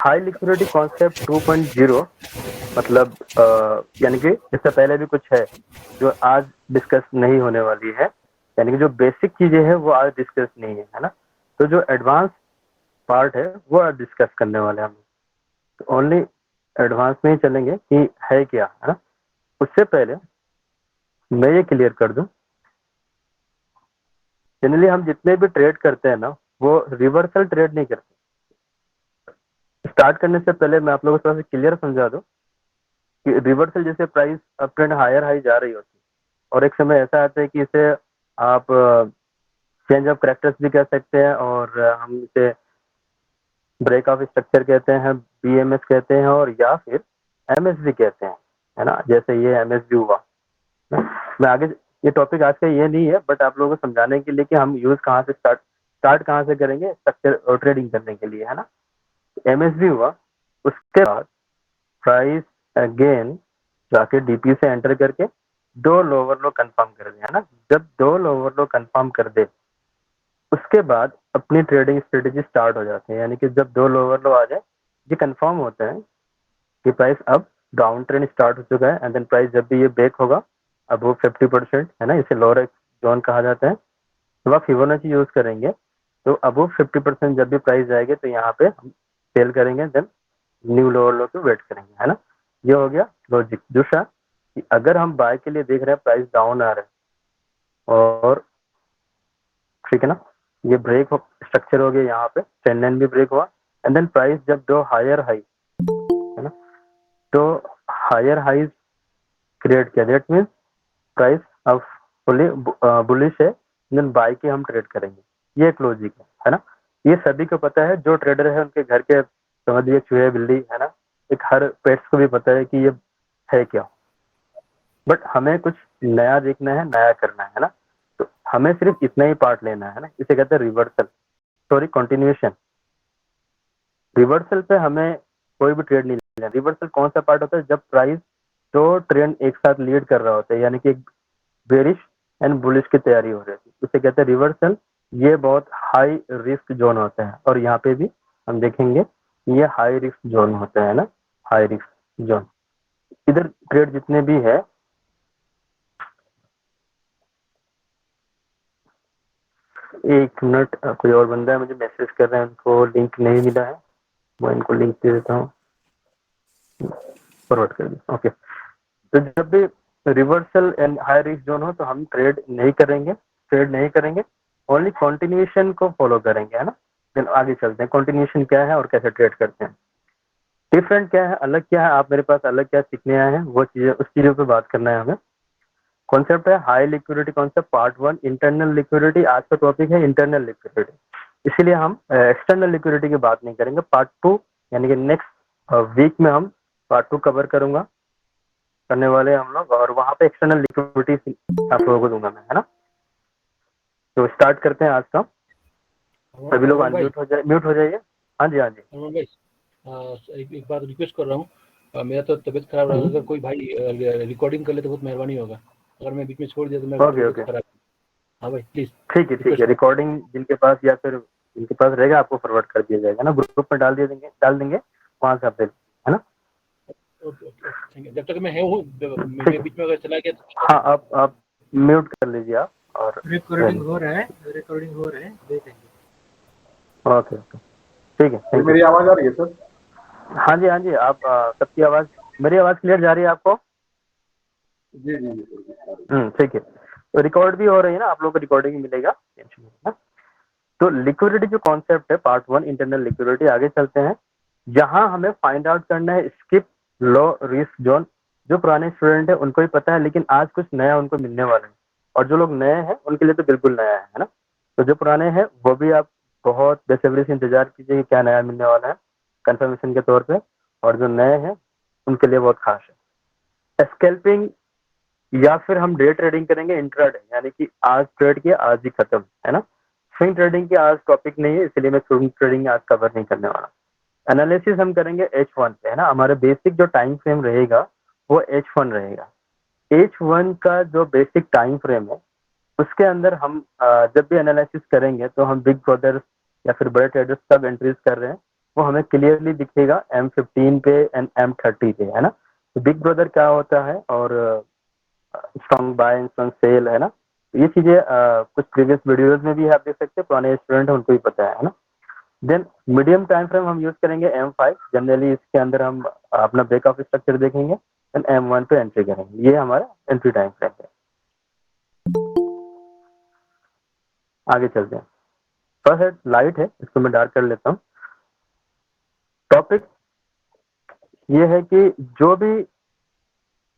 High liquidity concept 2.0 मतलब यानी कि इससे पहले भी कुछ है जो आज डिस्कस नहीं होने वाली है, यानी कि जो बेसिक चीजें हैं वो आज डिस्कस नहीं है ना। तो जो एडवांस पार्ट है वो आज डिस्कस करने वाले हैं हम। तो ओनली एडवांस में ही चलेंगे कि है क्या, है ना। उससे पहले मैं ये क्लियर कर दूं, जनरली हम जितने भी ट्रेड करते हैं ना वो रिवर्सल ट्रेड नहीं करते। स्टार्ट करने से पहले मैं आप लोगों को थोड़ा सा क्लियर समझा दूं कि रिवर्सल जैसे price up trend higher high जा रही होती है और एक समय ऐसा आता है कि इसे आप चेंज ऑफ करेक्टर्स भी कह सकते हैं और हम इसे ब्रेक ऑफ स्ट्रक्चर कहते हैं, बीएमएस कहते हैं और या फिर एमएस भी कहते हैं, है ना। जैसे ये एमएस भी हुआ। मैं आगे ये टॉपिक आज का ये नहीं है, बट आप लोगों को समझाने के लिए कि हम यूज कहाँ से स्टार्ट कहाँ से करेंगे स्ट्रक्चर और ट्रेडिंग करने के लिए, है ना। एमएस भी हुआ। उसके बाद प्राइस अगेन जाके डीपी से एंटर करके दो लोअर लो कंफर्म कर दे, है ना। जब दो लोअर लो कंफर्म कर दे उसके बाद अपनी ट्रेडिंग स्ट्रेटेजी स्टार्ट हो जाती है, यानी कि जब दो लोअर लो आ जाए ये कंफर्म होता है कि प्राइस अब डाउन ट्रेंड स्टार्ट हो चुका है एंड देन प्राइस जब भी ये ब्रेक होगा अब वो 50%, है ना, इसे लोअर जोन कहा जाता है। तो आप फिबोनाची यूज करेंगे तो अब वो 50% जब भी प्राइस जाएगी तो यहाँ पे हम सेल करेंगे, देन न्यू लोअर लो पे वेट करेंगे, है ना। ये हो गया लॉजिक। दूसरा कि अगर हम बाय के लिए देख रहे हैं प्राइस डाउन आ रहा है और ठीक है ना, ये ब्रेक स्ट्रक्चर हो गया, यहाँ पे ट्रेंड लाइन भी ब्रेक हुआ एंड देन प्राइस जब दो हायर हाई, है ना, तो हायर हाई क्रिएट किया, दैट मीन्स प्राइस अब फुली बुलिश है, देन बाय के हम ट्रेड करेंगे। ये एक लॉजिक है ना। ये सभी को पता है, जो ट्रेडर है उनके घर के समझ लीजिए चूहे बिल्ली, है ना, एक हर पेट्स को भी पता है कि ये है क्या। बट हमें कुछ नया देखना है, नया करना है ना। तो हमें सिर्फ इतना ही पार्ट लेना है ना, इसे कहते हैं रिवर्सल, सॉरी कंटिन्यूएशन। रिवर्सल पे हमें कोई भी ट्रेड नहीं लेना। रिवर्सल कौन सा पार्ट होता है, जब प्राइस दो ट्रेंड एक साथ लीड कर रहा होता है, यानी कि बेरिश एंड बुलिश की तैयारी हो रही है, उसे कहते हैं रिवर्सल। ये बहुत हाई रिस्क जोन होता है और यहाँ पे भी हम देखेंगे ये हाई रिस्क जोन होता है ना, हाई रिस्क जोन। इधर ट्रेड जितने भी है, एक मिनट, कोई और बंदा है मुझे मैसेज कर रहे हैं, उनको लिंक नहीं मिला है, मैं इनको लिंक दे देता हूँ, फॉरवर्ड कर दिया। ओके, तो जब भी reversal and high risk zone हो तो हम ट्रेड नहीं करेंगे, ओनली कंटिन्यूएशन को फॉलो करेंगे, है ना। फिर आगे चलते हैं, कंटिन्यूएशन क्या है और कैसे ट्रेड करते हैं, डिफरेंट क्या है, अलग क्या है, आप मेरे पास अलग क्या सीखने आए हैं वो चीजें, उस चीजों पे बात करना है हमें। कॉन्सेप्ट है high liquidity concept part 1, internal liquidity. आज का टॉपिक है इंटरनल लिक्विडिटी, इसीलिए हम एक्सटर्नल लिक्विडिटी की बात नहीं करेंगे। पार्ट 2 यानी कि नेक्स्ट वीक में हम पार्ट 2 कवर करने वाले हम लोग, और वहां पे एक्सटर्नल लिक्विडिटी आप लोगों को दूंगा मैं, है ना। तो स्टार्ट करते हैं आज का। सभी लोग अनम्यूट हो जाए, म्यूट हो जाइए। हाँ जी, हाँ जी। अमन भाई, एक बात रिक्वेस्ट कर रहा हूँ, मेरा तो तबीयत खराब रहा, अगर कोई भाई रिकॉर्डिंग कर ले तो बहुत मेहरबानी होगा। अगर मैं बीच में छोड़ दिया तो मैं ओके खराब। हाँ भाई प्लीज, ठीक है। रिकॉर्डिंग जिनके पास या फिर जिनके पास रहेगा आपको फॉरवर्ड कर दिया जाएगा ना, ग्रुप में डाल देंगे वहां से आप, है ना। Okay thank you. जब तक मैं हूँ, मैं बीच में अगर चला गया तो हाँ, आप म्यूट कर लीजिए आप, और रिकॉर्डिंग हो रहा है, देखेंगे। ओके ठीक है। मेरी आवाज आ रही है सर? हाँ जी, आप सबकी आवाज, मेरी आवाज क्लियर जा रही है आपको? जी। ठीक है। तो रिकॉर्ड भी हो रही है ना, आप लोग को रिकॉर्डिंग मिलेगा, टेंशन नहीं है। तो लिक्विडिटी जो कॉन्सेप्ट है पार्ट 1 इंटरनल लिक्विडिटी, आगे चलते हैं। जहां हमें फाइंड आउट करना है स्किप लो रिस्क जोन। जो पुराने स्टूडेंट है उनको ही पता है, लेकिन आज कुछ नया उनको मिलने वाला है, और जो लोग नए हैं उनके लिए तो बिल्कुल नया है ना। तो जो पुराने हैं वो भी आप बहुत बेसब्री से इंतजार कीजिए कि क्या नया मिलने वाला है कंफर्मेशन के तौर पे, और जो नए हैं उनके लिए बहुत खास है। स्कैल्पिंग या फिर हम डे ट्रेडिंग करेंगे, इंट्राडे, यानी कि आज ट्रेड किया आज ही खत्म, है ना। स्विंग ट्रेडिंग की आज टॉपिक नहीं है, इसलिए मैं स्विंग ट्रेडिंग आज कवर नहीं करने वाला। एनालिसिस हम करेंगे H1 पे, है ना। हमारे बेसिक जो टाइम फ्रेम रहेगा वो H1 रहेगा। H1 का जो बेसिक टाइम फ्रेम है उसके अंदर हम जब भी एनालिसिस करेंगे तो हम बिग ब्रदर या फिर बड़े ट्रेडर्स सब एंट्रीज कर रहे हैं, वो हमें क्लियरली दिखेगा M15 पे एंड M30 पे, है ना। तो बिग ब्रदर क्या होता है और स्ट्रॉन्ग बाय स्ट्रॉन्ग सेल, है ना। ये चीजें कुछ प्रीवियस वीडियोस में भी आप देख सकते हैं, पुराने स्टूडेंट हैं उनको भी पता है ना। देन मीडियम टाइम फ्रेम हम यूज करेंगे M5, जनरली इसके अंदर हम अपना ब्रेक ऑफ स्ट्रक्चर देखेंगे एंड M1 पे एंट्री करेंगे, ये हमारा एंट्री टाइम फ्रेम है। आगे चलते हैं। फर्स्ट हेड लाइट है, इसको मैं डार्क कर लेता हूँ। टॉपिक ये है कि जो भी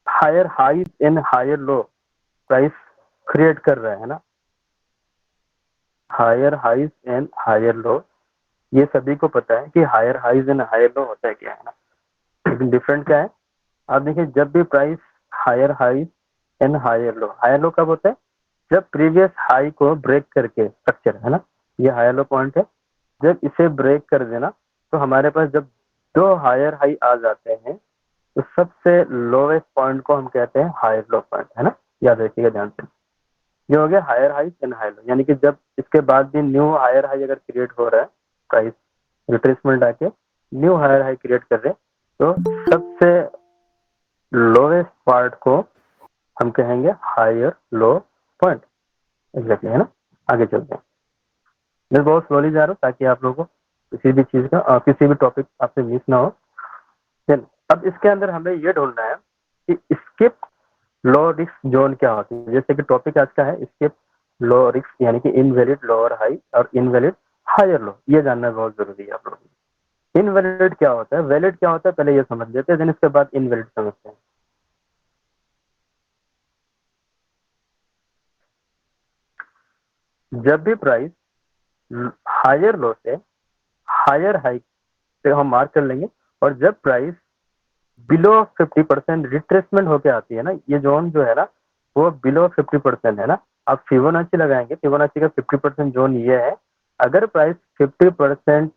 higher high and higher low price create कर रहे हैं ना, higher highs and higher low, ये सभी को पता है कि higher highs and higher low होता है क्या, है ना। लेकिन डिफरेंट क्या है, आप देखिए जब भी price higher high and higher low कब होता है, जब प्रीवियस हाई को ब्रेक करके स्ट्रक्चर, है ना, ये हायर लो पॉइंट है, जब इसे ब्रेक कर देना तो हमारे पास जब दो हायर हाई आ जाते हैं तो सबसे लोवेस्ट पॉइंट को हम कहते हैं हायर लो पॉइंट, है ना। याद रखिएगा ध्यान से, ये हो गया higher high and higher low, यानी कि जब इसके बाद भी न्यू हायर हाई अगर क्रिएट हो रहा है, प्राइस रिट्रेसमेंट आके न्यू हायर हाई क्रिएट कर रहे हैं, तो सबसे लोवेस्ट पार्ट को हम कहेंगे हायर लो पॉइंट, एग्जैक्टली, है ना। आगे चलते हैं, मैं बहुत स्लोली जा रहा हूँ ताकि आप लोगों को किसी भी चीज का किसी भी टॉपिक आपसे मिस ना हो। देन अब इसके अंदर हमें ये ढूंढना है कि स्किप लो रिस्क जोन क्या होती है। जैसे कि टॉपिक आज का है स्किप लो रिस्क, यानी कि इनवैलिड लोअर हाई और इनवैलिड हायर लो, ये जानना बहुत जरूरी है आप लोगों को। इनवैलिड क्या होता है, वैलिड क्या होता है, पहले ये समझ लेते हैं, देन इसके बाद इनवैलिड समझते हैं। जब भी प्राइस हायर लो से हायर हाई से हम मार्क कर लेंगे, और जब प्राइस बिलो 50% रिट्रेसमेंट होके आती है ना, ये जोन जो है ना वो बिलो 50% है ना। आप फिबोनाची लगाएंगे, फिबोनाची का 50% जोन ये है, अगर प्राइस 50%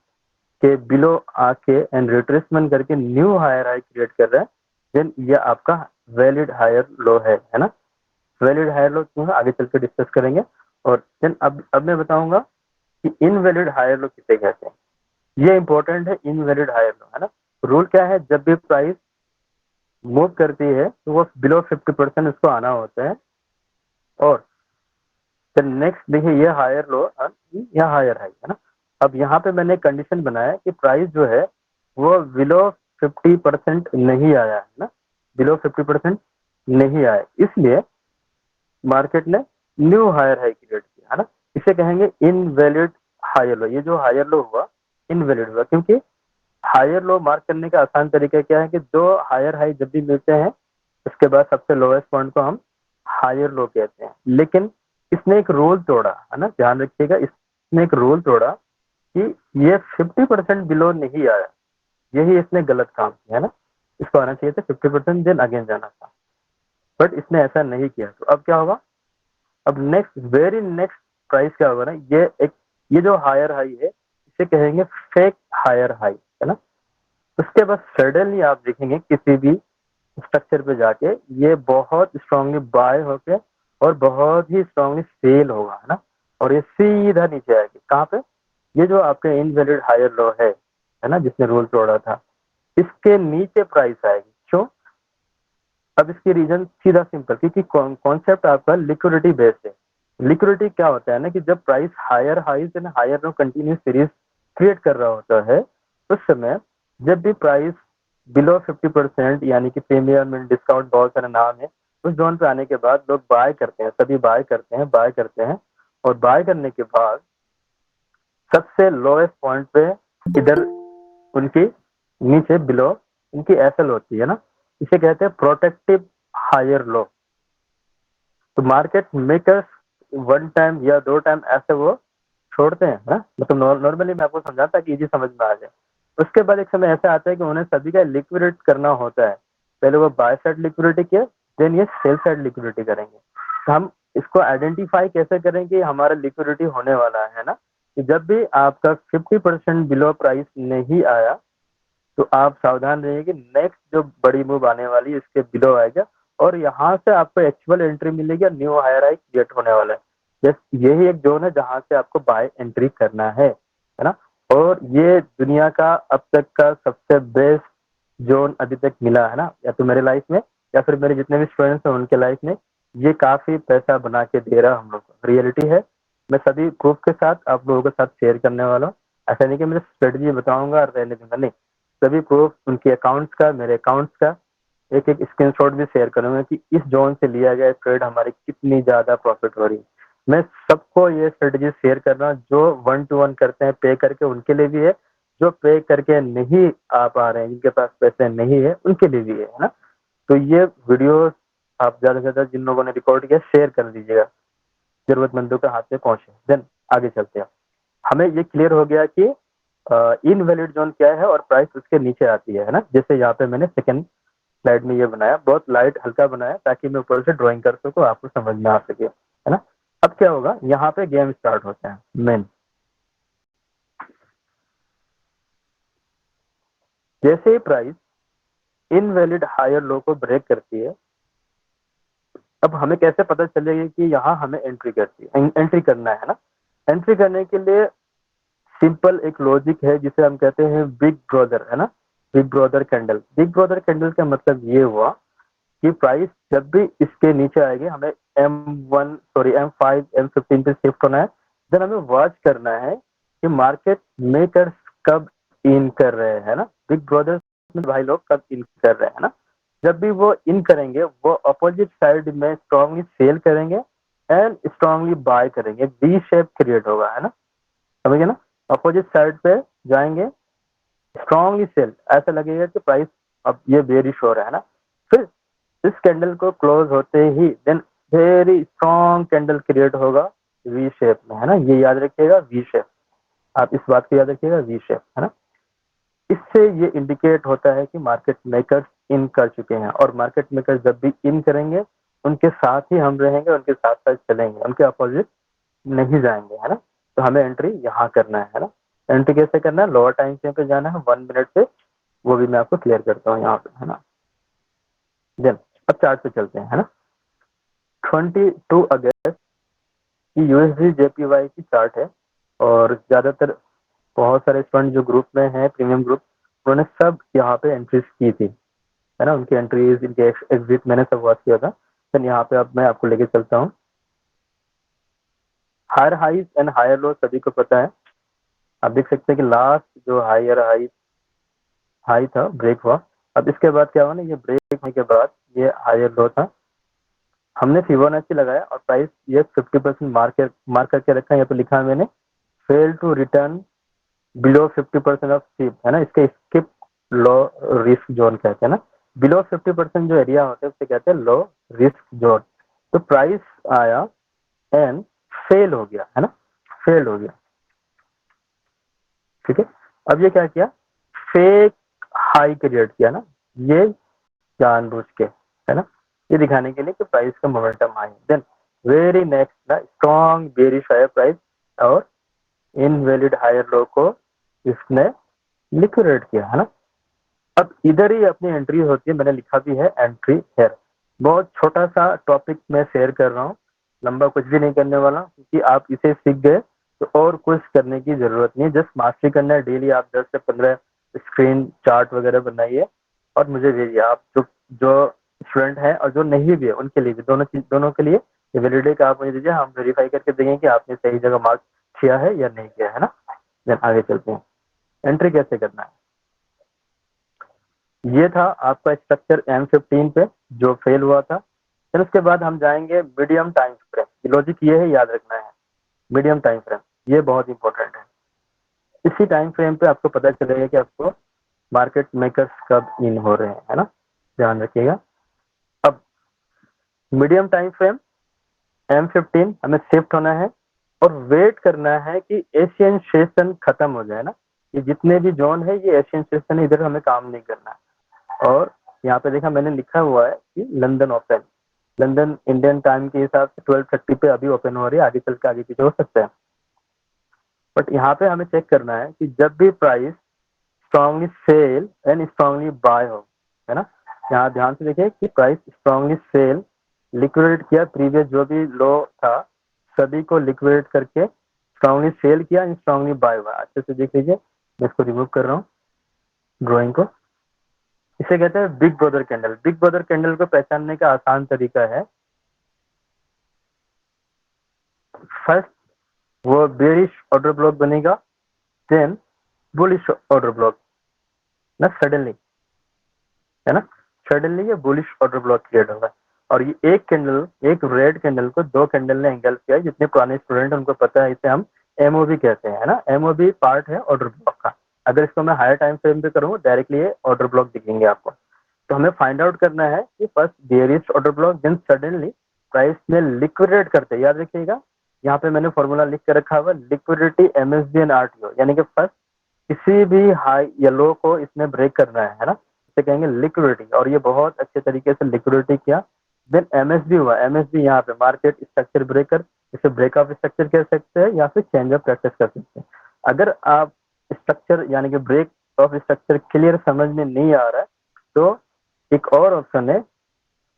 के बिलो आके एंड रिट्रेसमेंट करके न्यू हायर हाई क्रिएट कर रहा है, देन ये आपका वैलिड हायर लो है ना। वैलिड हायर लो क्यों है आगे चल के डिस्कस करेंगे। और देन अब मैं बताऊंगा कि इनवैलिड हायर लो किसे कहते हैं, ये इंपॉर्टेंट है। इनवैलिड हायर लो, है ना, रूल क्या है, जब भी प्राइस मूव करती है तो वो बिलो 50% उसको आना होता है। और फिर नेक्स्ट देखिए ये हायर लो या हायर हाई, है ना। अब यहाँ पे मैंने कंडीशन बनाया कि प्राइस जो है वो बिलो 50% नहीं आया, है ना, बिलो 50% नहीं आया, इसलिए मार्केट ने न्यू हायर हाई क्रिएट किया, है ना। इसे कहेंगे इनवैलिड हायर लो। ये जो हायर लो हुआ इनवैलिड हुआ, क्योंकि हायर लो मार्क करने का आसान तरीका क्या है कि दो हायर हाई जब भी मिलते हैं उसके बाद सबसे लोएस्ट पॉइंट को हम हायर लो कहते हैं। लेकिन इसने एक रूल तोड़ा, है ना, ध्यान रखिएगा, इसने एक रूल तोड़ा कि ये 50% बिलो नहीं आया, यही इसने गलत काम किया, है ना। इसको आना चाहिए था 50%, देन अगेन जाना था, बट इसने ऐसा नहीं किया। तो अब क्या होगा, अब नेक्स्ट वेरी नेक्स्ट प्राइस क्या होगा ना, ये जो हायर हाई है इसे कहेंगे फेक हायर हाई, है ना। उसके बाद सडनली आप देखेंगे किसी भी स्ट्रक्चर पे जाके ये बहुत स्ट्रांगली बाय होके और बहुत ही स्ट्रांगली सेल होगा, है ना, और ये सीधा नीचे आएगी कहाँ पे, ये जो आपके इनवैलिड हायर लो है ना, जिसने रूल तोड़ा था, इसके नीचे प्राइस आएगी। क्यों, अब इसकी रीजन सीधा सिंपल, क्योंकि कॉन्सेप्ट आपका लिक्विडिटी बेस्ड है। लिक्विडिटी क्या होता है ना कि जब प्राइस हायर हाई से higher low continuous series create कर रहा होता है, उस समय जब भी प्राइस बिलो 50% यानी कि प्रीमियम डिस्काउंट बहुत सारे नाम है, उस जोन पे आने के बाद लोग बाय करते हैं, सभी बाय करते हैं, और बाय करने के बाद सबसे लोएस्ट पॉइंट पे इधर उनकी नीचे बिलो उनकी एसएल होती है ना, इसे कहते हैं प्रोटेक्टिव हायर लो। तो मार्केट मेकर्स वन टाइम या दो टाइम ऐसे वो छोड़ते हैं ना, मतलब नॉर्मली मैं आपको समझाता कि इजी समझ में आ जाए। उसके बाद एक समय ऐसा आता है कि उन्हें सभी का लिक्विडेट करना होता है, पहले वो बाय साइड लिक्विडिटी किया, देन ये सेल साइड लिक्विडिटी करेंगे। तो हम इसको आइडेंटिफाई कैसे करें कि हमारा लिक्विडिटी होने वाला है ना, कि जब भी आपका 50% बिलो प्राइस नहीं आया तो आप सावधान रहिए कि नेक्स्ट जो बड़ी मूव आने वाली है इसके बिलो आएगा, और यहाँ से आपको एक्चुअल एंट्री मिलेगी, न्यू हायर हाई क्रिएट होने वाला है। यही एक जोन है जहां से आपको बाय एंट्री करना है ना। और ये दुनिया का अब तक का सबसे बेस्ट जोन अभी तक मिला है ना, या तो मेरे लाइफ में या फिर मेरे जितने भी स्टूडेंट्स हैं उनके लाइफ में। ये काफी पैसा बना के दे रहा हम लोग को, रियलिटी है। मैं सभी प्रूफ के साथ आप लोगों के साथ शेयर करने वाला हूँ। ऐसा नहीं कि मैं स्ट्रेटजी बताऊंगा और रहने दूंगा, नहीं, सभी प्रूफ उनके अकाउंट्स का, मेरे अकाउंट्स का एक एक स्क्रीनशॉट भी शेयर करूंगा कि इस जोन से लिया गया ट्रेड हमारी कितनी ज्यादा प्रॉफिट हो रही है। मैं सबको ये स्ट्रेटजी शेयर कर रहा हूँ, जो 1-to-1 करते हैं पे करके उनके लिए भी है, जो पे करके नहीं आ पा रहे हैं, जिनके पास पैसे नहीं है उनके लिए भी है ना। तो ये वीडियो आप ज्यादा से ज्यादा जिन लोगों ने रिकॉर्ड किया शेयर कर दीजिएगा, जरूरतमंदों के हाथ में पहुंचे। देन आगे चलते हैं। हमें ये क्लियर हो गया कि इनवैलिड जोन क्या है और प्राइस उसके नीचे आती है ना। जैसे यहाँ पे मैंने सेकंड स्लाइड में ये बनाया, बहुत लाइट हल्का बनाया ताकि मैं ऊपर से ड्राइंग कर सकूँ, आपको समझ में आ सके, है ना। अब क्या होगा, यहाँ पे गेम स्टार्ट होता है मेन। जैसे ही प्राइस इनवैलिड हायर लो को ब्रेक करती है, अब हमें कैसे पता चलेगा कि यहाँ हमें एंट्री करना है ना। एंट्री करने के लिए सिंपल एक लॉजिक है जिसे हम कहते हैं बिग ब्रदर, है ना। Big brother candle. Big brother candle का मतलब ये हुआ कि प्राइस जब भी इसके नीचे आएगी, हमें M5 M15 पे शिफ्ट होना है। देन हमें वॉच करना है कि मार्केट मेकर्स कब इन कर रहे हैं ना, बिग ब्रदर भाई लोग कब इन कर रहे हैं ना। जब भी वो इन करेंगे, वो अपोजिट साइड में स्ट्रांगली सेल करेंगे एंड स्ट्रांगली बाय करेंगे, वी शेप क्रिएट होगा, है ना, समझिए ना। अपोजिट साइड पे जाएंगे, स्ट्रांगली सेल, ऐसा लगेगा कि प्राइस अब ये बेरिश हो रहा है ना। फिर इस कैंडल को क्लोज होते ही then very strong candle create होगा वी शेप में, है ना। ये याद रखिएगा, वी शेप, आप इस बात को याद रखिएगा, वी शेप, है ना। इससे ये इंडिकेट होता है कि मार्केट मेकर्स इन कर चुके हैं, और मार्केट मेकर्स जब भी इन करेंगे उनके साथ ही हम रहेंगे, उनके साथ साथ चलेंगे, उनके अपोजिट नहीं जाएंगे, है ना। तो हमें एंट्री यहाँ करना है ना। एंट्री कैसे करना है, लोअर टाइम फ्रेम पे जाना है 1 मिनट पे, वो भी मैं आपको क्लियर करता हूँ यहाँ पे, है ना। देन अब चार्ट पे चलते हैं, है ना। 22 अगस्त की यूएसडी जेपीवाई की चार्ट है, और ज्यादातर बहुत सारे स्टूडेंट जो ग्रुप में है, प्रीमियम ग्रुप, उन्होंने सब यहाँ पे एंट्रीज की थी, है ना। उनकी एंट्रीज, इनके एग्जिट मैंने सब वॉच किया था। देन यहाँ पे अब मैं आपको लेके चलता हूँ। Higher highs and higher low सभी को पता है। आप देख सकते हैं कि लास्ट जो हाई था ब्रेक हुआ। अब इसके बाद क्या हुआ ना, ये ब्रेक होने के बाद ये हायर लो था, हमने फिबोनाची लगाया और प्राइस ये 50% मार्क करके रखा है। यहाँ पे लिखा है मैंने, fail to return below 50% of skip, है ना। इसके स्किप लो रिस्क जोन कहते हैं ना। बिलो 50% जो एरिया होते हैं उसे कहते हैं लो रिस्क जोन। तो प्राइस आया एंड फेल हो गया, है ना, फेल हो गया, ठीक है। अब ये क्या किया, फेक हाई क्रिएट किया ना, ये जानबूझ के, है ना, ये दिखाने के लिए कि प्राइस का momentum high. Then very next ना स्ट्रॉन्ग बेरिश आया प्राइस, और इनवैलिड हायर लो को इसने लिक्विडेट किया, है ना। अब इधर ही अपनी एंट्री होती है, मैंने लिखा भी है एंट्री हेयर। बहुत छोटा सा टॉपिक मैं शेयर कर रहा हूँ, लंबा कुछ भी नहीं करने वाला, क्योंकि आप इसे सीख गए तो और कुछ करने की जरूरत नहीं है, जस्ट मास्टरी करना है। डेली आप 10 से 15 स्क्रीन चार्ट वगैरह बनाइए और मुझे भेजिए। आप जो जो स्टूडेंट है और जो नहीं भी है उनके लिए भी, दोनों के लिए वैलिडेट आप मुझे दीजिए, हम वेरीफाई करके देंगे कि आपने सही जगह मार्क किया है या नहीं किया, है ना। देन आगे चलते हैं, एंट्री कैसे करना है। ये था आपका स्ट्रक्चर M15 पे जो फेल हुआ था। फिर उसके बाद हम जाएंगे मीडियम टाइम फ्रेम। लॉजिक ये है, याद रखना है, मीडियम टाइम फ्रेम ये बहुत इंपॉर्टेंट है। इसी टाइम फ्रेम पे आपको पता चलेगा कि आपको मार्केट मेकर्स कब इन हो रहे हैं, है ना, ध्यान रखिएगा। अब मीडियम टाइम फ्रेम M15 हमें शिफ्ट होना है और वेट करना है कि एशियन सेशन खत्म हो जाए ना। ये जितने भी जोन है ये एशियन सेशन, इधर हमें काम नहीं करना है। और यहाँ पे देखा मैंने लिखा हुआ है कि London open, London Indian time के हिसाब से 12:30 पे अभी ओपन हो रही है, आगे चल के आगे पीछे हो सकता है। बट यहाँ पे हमें चेक करना है कि जब भी price strongly sell and strongly buy हो, है ना। यहाँ ध्यान से देखिए कि प्राइस स्ट्रांगली सेल लिक्विडेट किया, प्रीवियस जो भी लो था सभी को लिक्विडेट करके स्ट्रांगली सेल किया एंड स्ट्रांगली बाय हुआ। अच्छे से देख लीजिए, मैं इसको रिमूव कर रहा हूँ ड्राइंग को। इसे कहते हैं big brother candle. Big brother candle को पहचानने का आसान तरीका है, फर्स्ट वो बेरिश ऑर्डर ब्लॉक बनेगा, देन बुलिश ऑर्डर ब्लॉक ना, सडनली है ना, सडनली ये बुलिश ऑर्डर ब्लॉक क्रिएट होगा। और ये एक कैंडल, एक रेड कैंडल को दो कैंडल ने एंगल किया है। जितने पुराने स्टूडेंट उनको पता है, इसे हम एमओबी कहते हैं, है ना। एमओबी पार्ट है ऑर्डर ब्लॉक का। अगर इसको मैं हायर टाइम फ्रेम पे करूँ, डायरेक्टली ये ऑर्डर ब्लॉक दिखेंगे आपको। तो हमें फाइंड आउट करना है कि first bearish order block, then suddenly price में लिक्विडेट करते, याद रखिएगा यहाँ पे मैंने फॉर्मूला लिख के रखा हुआ, लिक्विडिटी एमएसबी एंड आरटीओ, यानी कि फर्स्ट किसी भी हाई या लो को इसने ब्रेक करना है ना, इसे कहेंगे लिक्विडिटी। और ये बहुत अच्छे तरीके से लिक्विडिटी किया। देन एमएसबी हुआ, एमएसबी यहाँ पे मार्केट स्ट्रक्चर ब्रेकर, इसे ब्रेक ऑफ स्ट्रक्चर कह सकते हैं या फिर चेंज ऑफ प्रैक्टिस कर सकते हैं। अगर आप स्ट्रक्चर यानी कि ब्रेक ऑफ स्ट्रक्चर क्लियर समझ में नहीं आ रहा है तो एक और ऑप्शन है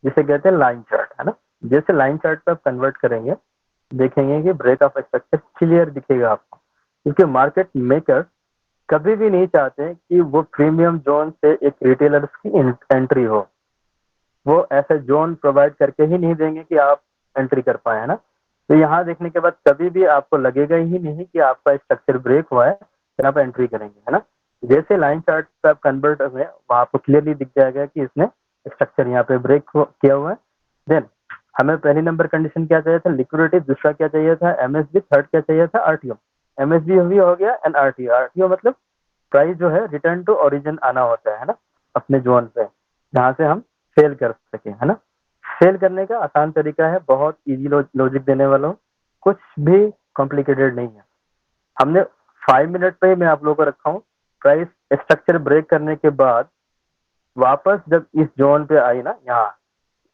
जिसे कहते हैं लाइन चार्ट, है ना। जैसे लाइन चार्ट पे आप कन्वर्ट करेंगे, देखेंगे कि ब्रेक ऑफ स्ट्रक्चर क्लियर दिखेगा आपको, क्योंकि मार्केट मेकर कभी भी नहीं चाहते कि वो प्रीमियम जोन से एक रिटेलर्स की एंट्री हो। वो ऐसे जोन प्रोवाइड करके ही नहीं देंगे कि आप एंट्री कर पाए, है ना। तो यहाँ देखने के बाद कभी भी आपको लगेगा ही नहीं कि आपका स्ट्रक्चर ब्रेक हुआ है, फिर आप एंट्री करेंगे, है ना। जैसे लाइन चार्ट पे आप कन्वर्ट हुए, वहाँ आपको क्लियरली दिख जाएगा कि इसने स्ट्रक्चर यहाँ पे ब्रेक किया हुआ है। देन हमें पहली नंबर कंडीशन क्या चाहिए था, लिक्विडिटी। दूसरा क्या चाहिए था, एमएसबी। थर्ड क्या चाहिए था, आरटीओ। एमएसबी भी हो गया एंड आरटीओ। आरटीओ मतलब प्राइस जो है रिटर्न टू ओरिजिन आना होता है ना, अपने जोन पे, जहाँ से हम सेल कर सके, है ना। सेल करने का आसान तरीका है, बहुत इजी लॉजिक देने वाला हूँ, कुछ भी कॉम्प्लिकेटेड नहीं है। हमने 5 मिनट पे ही मैं आप लोगों को रखा हूँ। प्राइस स्ट्रक्चर ब्रेक करने के बाद वापस जब इस जोन पे आई ना, यहाँ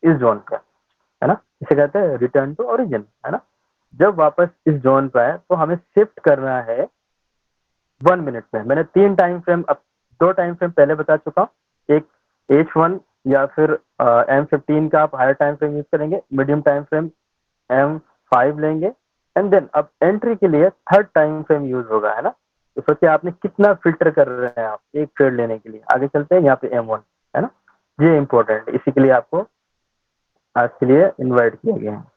इस जोन पे, है ना, इसे कहते हैं रिटर्न टू ओरिजिन, है ना। जब वापस इस जोन पे आए तो हमें शिफ्ट करना है 1 मिनट में। मैंने 3 टाइम फ्रेम, अब 2 टाइम फ्रेम पहले बता चुका हूँ। एक H1 या फिर M15 का आप हायर टाइम फ्रेम यूज करेंगे, मीडियम टाइम फ्रेम M5 लेंगे, एंड देन अब एंट्री के लिए थर्ड टाइम फ्रेम यूज होगा, है ना। तो सोचिए आपने कितना फिल्टर कर रहे हैं आप एक ट्रेड लेने के लिए। आगे चलते हैं, यहाँ पे M1 है ना, ये इंपॉर्टेंट, इसी के लिए आपको आज के लिए इन्वाइट किया गया है।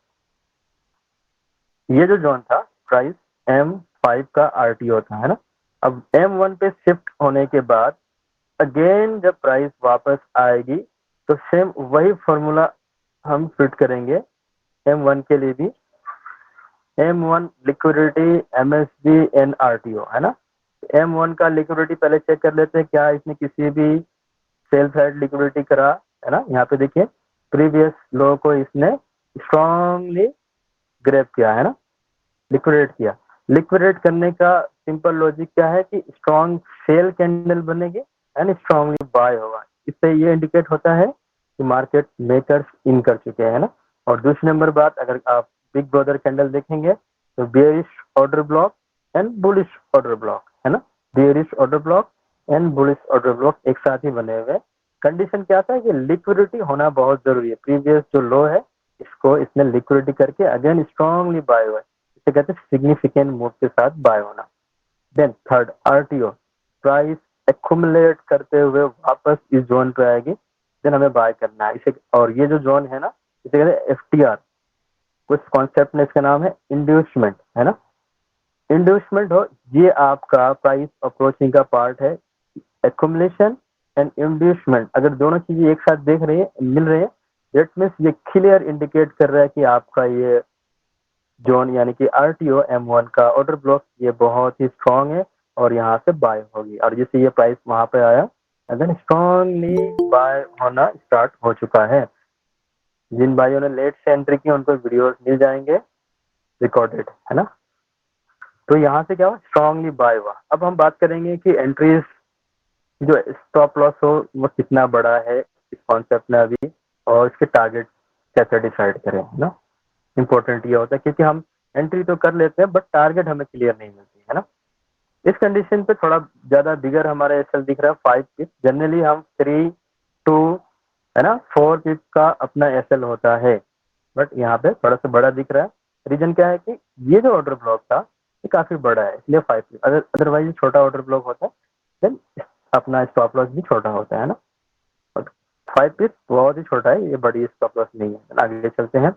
ये जो जोन था प्राइस M5 का आरटीओ था, है ना। अब M1 पे शिफ्ट होने के बाद अगेन जब प्राइस वापस आएगी तो सेम वही फॉर्मूला हम फिट करेंगे M1 के लिए भी। M1 liquidity, MSB and RTO, है ना। M1 का लिक्विडिटी पहले चेक कर लेते हैं, क्या इसने किसी भी सेल साइड लिक्विडिटी करा, है ना। यहाँ पे देखिए प्रीवियस लो को इसने स्ट्रांगली ग्रैब किया, है ना, लिक्विडेट किया। लिक्विडेट करने का सिंपल लॉजिक क्या है कि स्ट्रॉन्ग सेल कैंडल बनेगी एंड स्ट्रांगली बाय होगा। इससे ये इंडिकेट होता है कि मार्केट मेकर्स इन कर चुके हैं ना। और दूसरी नंबर बात, अगर आप बिग ब्रदर कैंडल देखेंगे तो bearish order block and bullish order block, है ना। Bearish order block and bullish order block एक साथ ही बने हुए। कंडीशन क्या था कि लिक्विडिटी होना बहुत जरूरी है। प्रीवियस जो लो है इसको इसने लिक्विडिटी करके अगेन स्ट्रांगली बाय हुआ है, इसे कहते हैं सिग्निफिकेंट मूव के साथ बाय होना। Then third RTO, price accumulate करते हुए वापस इस जोन पे आएगी, देन हमें बाय करना है इसे। और ये जो जोन है ना, इसे कहते हैं एफटीआर। कुछ कॉन्सेप्ट में इसका नाम है इंड्यूसमेंट, है ना। इंड्यूसमेंट हो, ये आपका प्राइस अप्रोचिंग का पार्ट है। एक्यूमुलेशन एंड इंड्यूसमेंट, अगर दोनों चीजें एक साथ देख रही है, मिल रही है, दैट मीन्स ये क्लियर इंडिकेट कर रहा है कि आपका ये जोन यानी कि आरटीओ M1 का ऑर्डर ब्लॉक ये बहुत ही स्ट्रांग है और यहाँ से बाय होगी। और जैसे ये प्राइस वहां पे आया एंड देन स्ट्रांगली बाय होना स्टार्ट हो चुका है। जिन भाइयों ने लेट से एंट्री की उनको वीडियोस मिल जाएंगे रिकॉर्डेड, है ना। तो यहाँ से क्या हुआ, स्ट्रांगली बाय हुआ। अब हम बात करेंगे कि एंट्रीज जो स्टॉप लॉस हो वो कितना बड़ा है इस कॉन्सेप्ट में अभी, और इसके टारगेट कैसे डिसाइड करें, है ना। इंपॉर्टेंट ये होता है क्योंकि हम एंट्री तो कर लेते हैं बट टारगेट हमें क्लियर नहीं मिलती, है ना। इस कंडीशन पे थोड़ा ज्यादा बिगर हमारा एसएल दिख रहा है 5 पिप। जनरली हम 3, 2, है ना, 4 पिप का अपना एसएल होता है, बट यहाँ पे थोड़ा सा बड़ा दिख रहा है। रीजन क्या है कि ये जो ऑर्डर ब्लॉक था ये काफी बड़ा है, इसलिए 5 पिप। अगर अदरवाइज छोटा ऑर्डर ब्लॉक होता है देन अपना स्टॉप लॉस भी छोटा होता है ना। 5 पिप बहुत ही छोटा है, ये बड़ी स्टॉप लॉस नहीं है। आगे चलते हैं।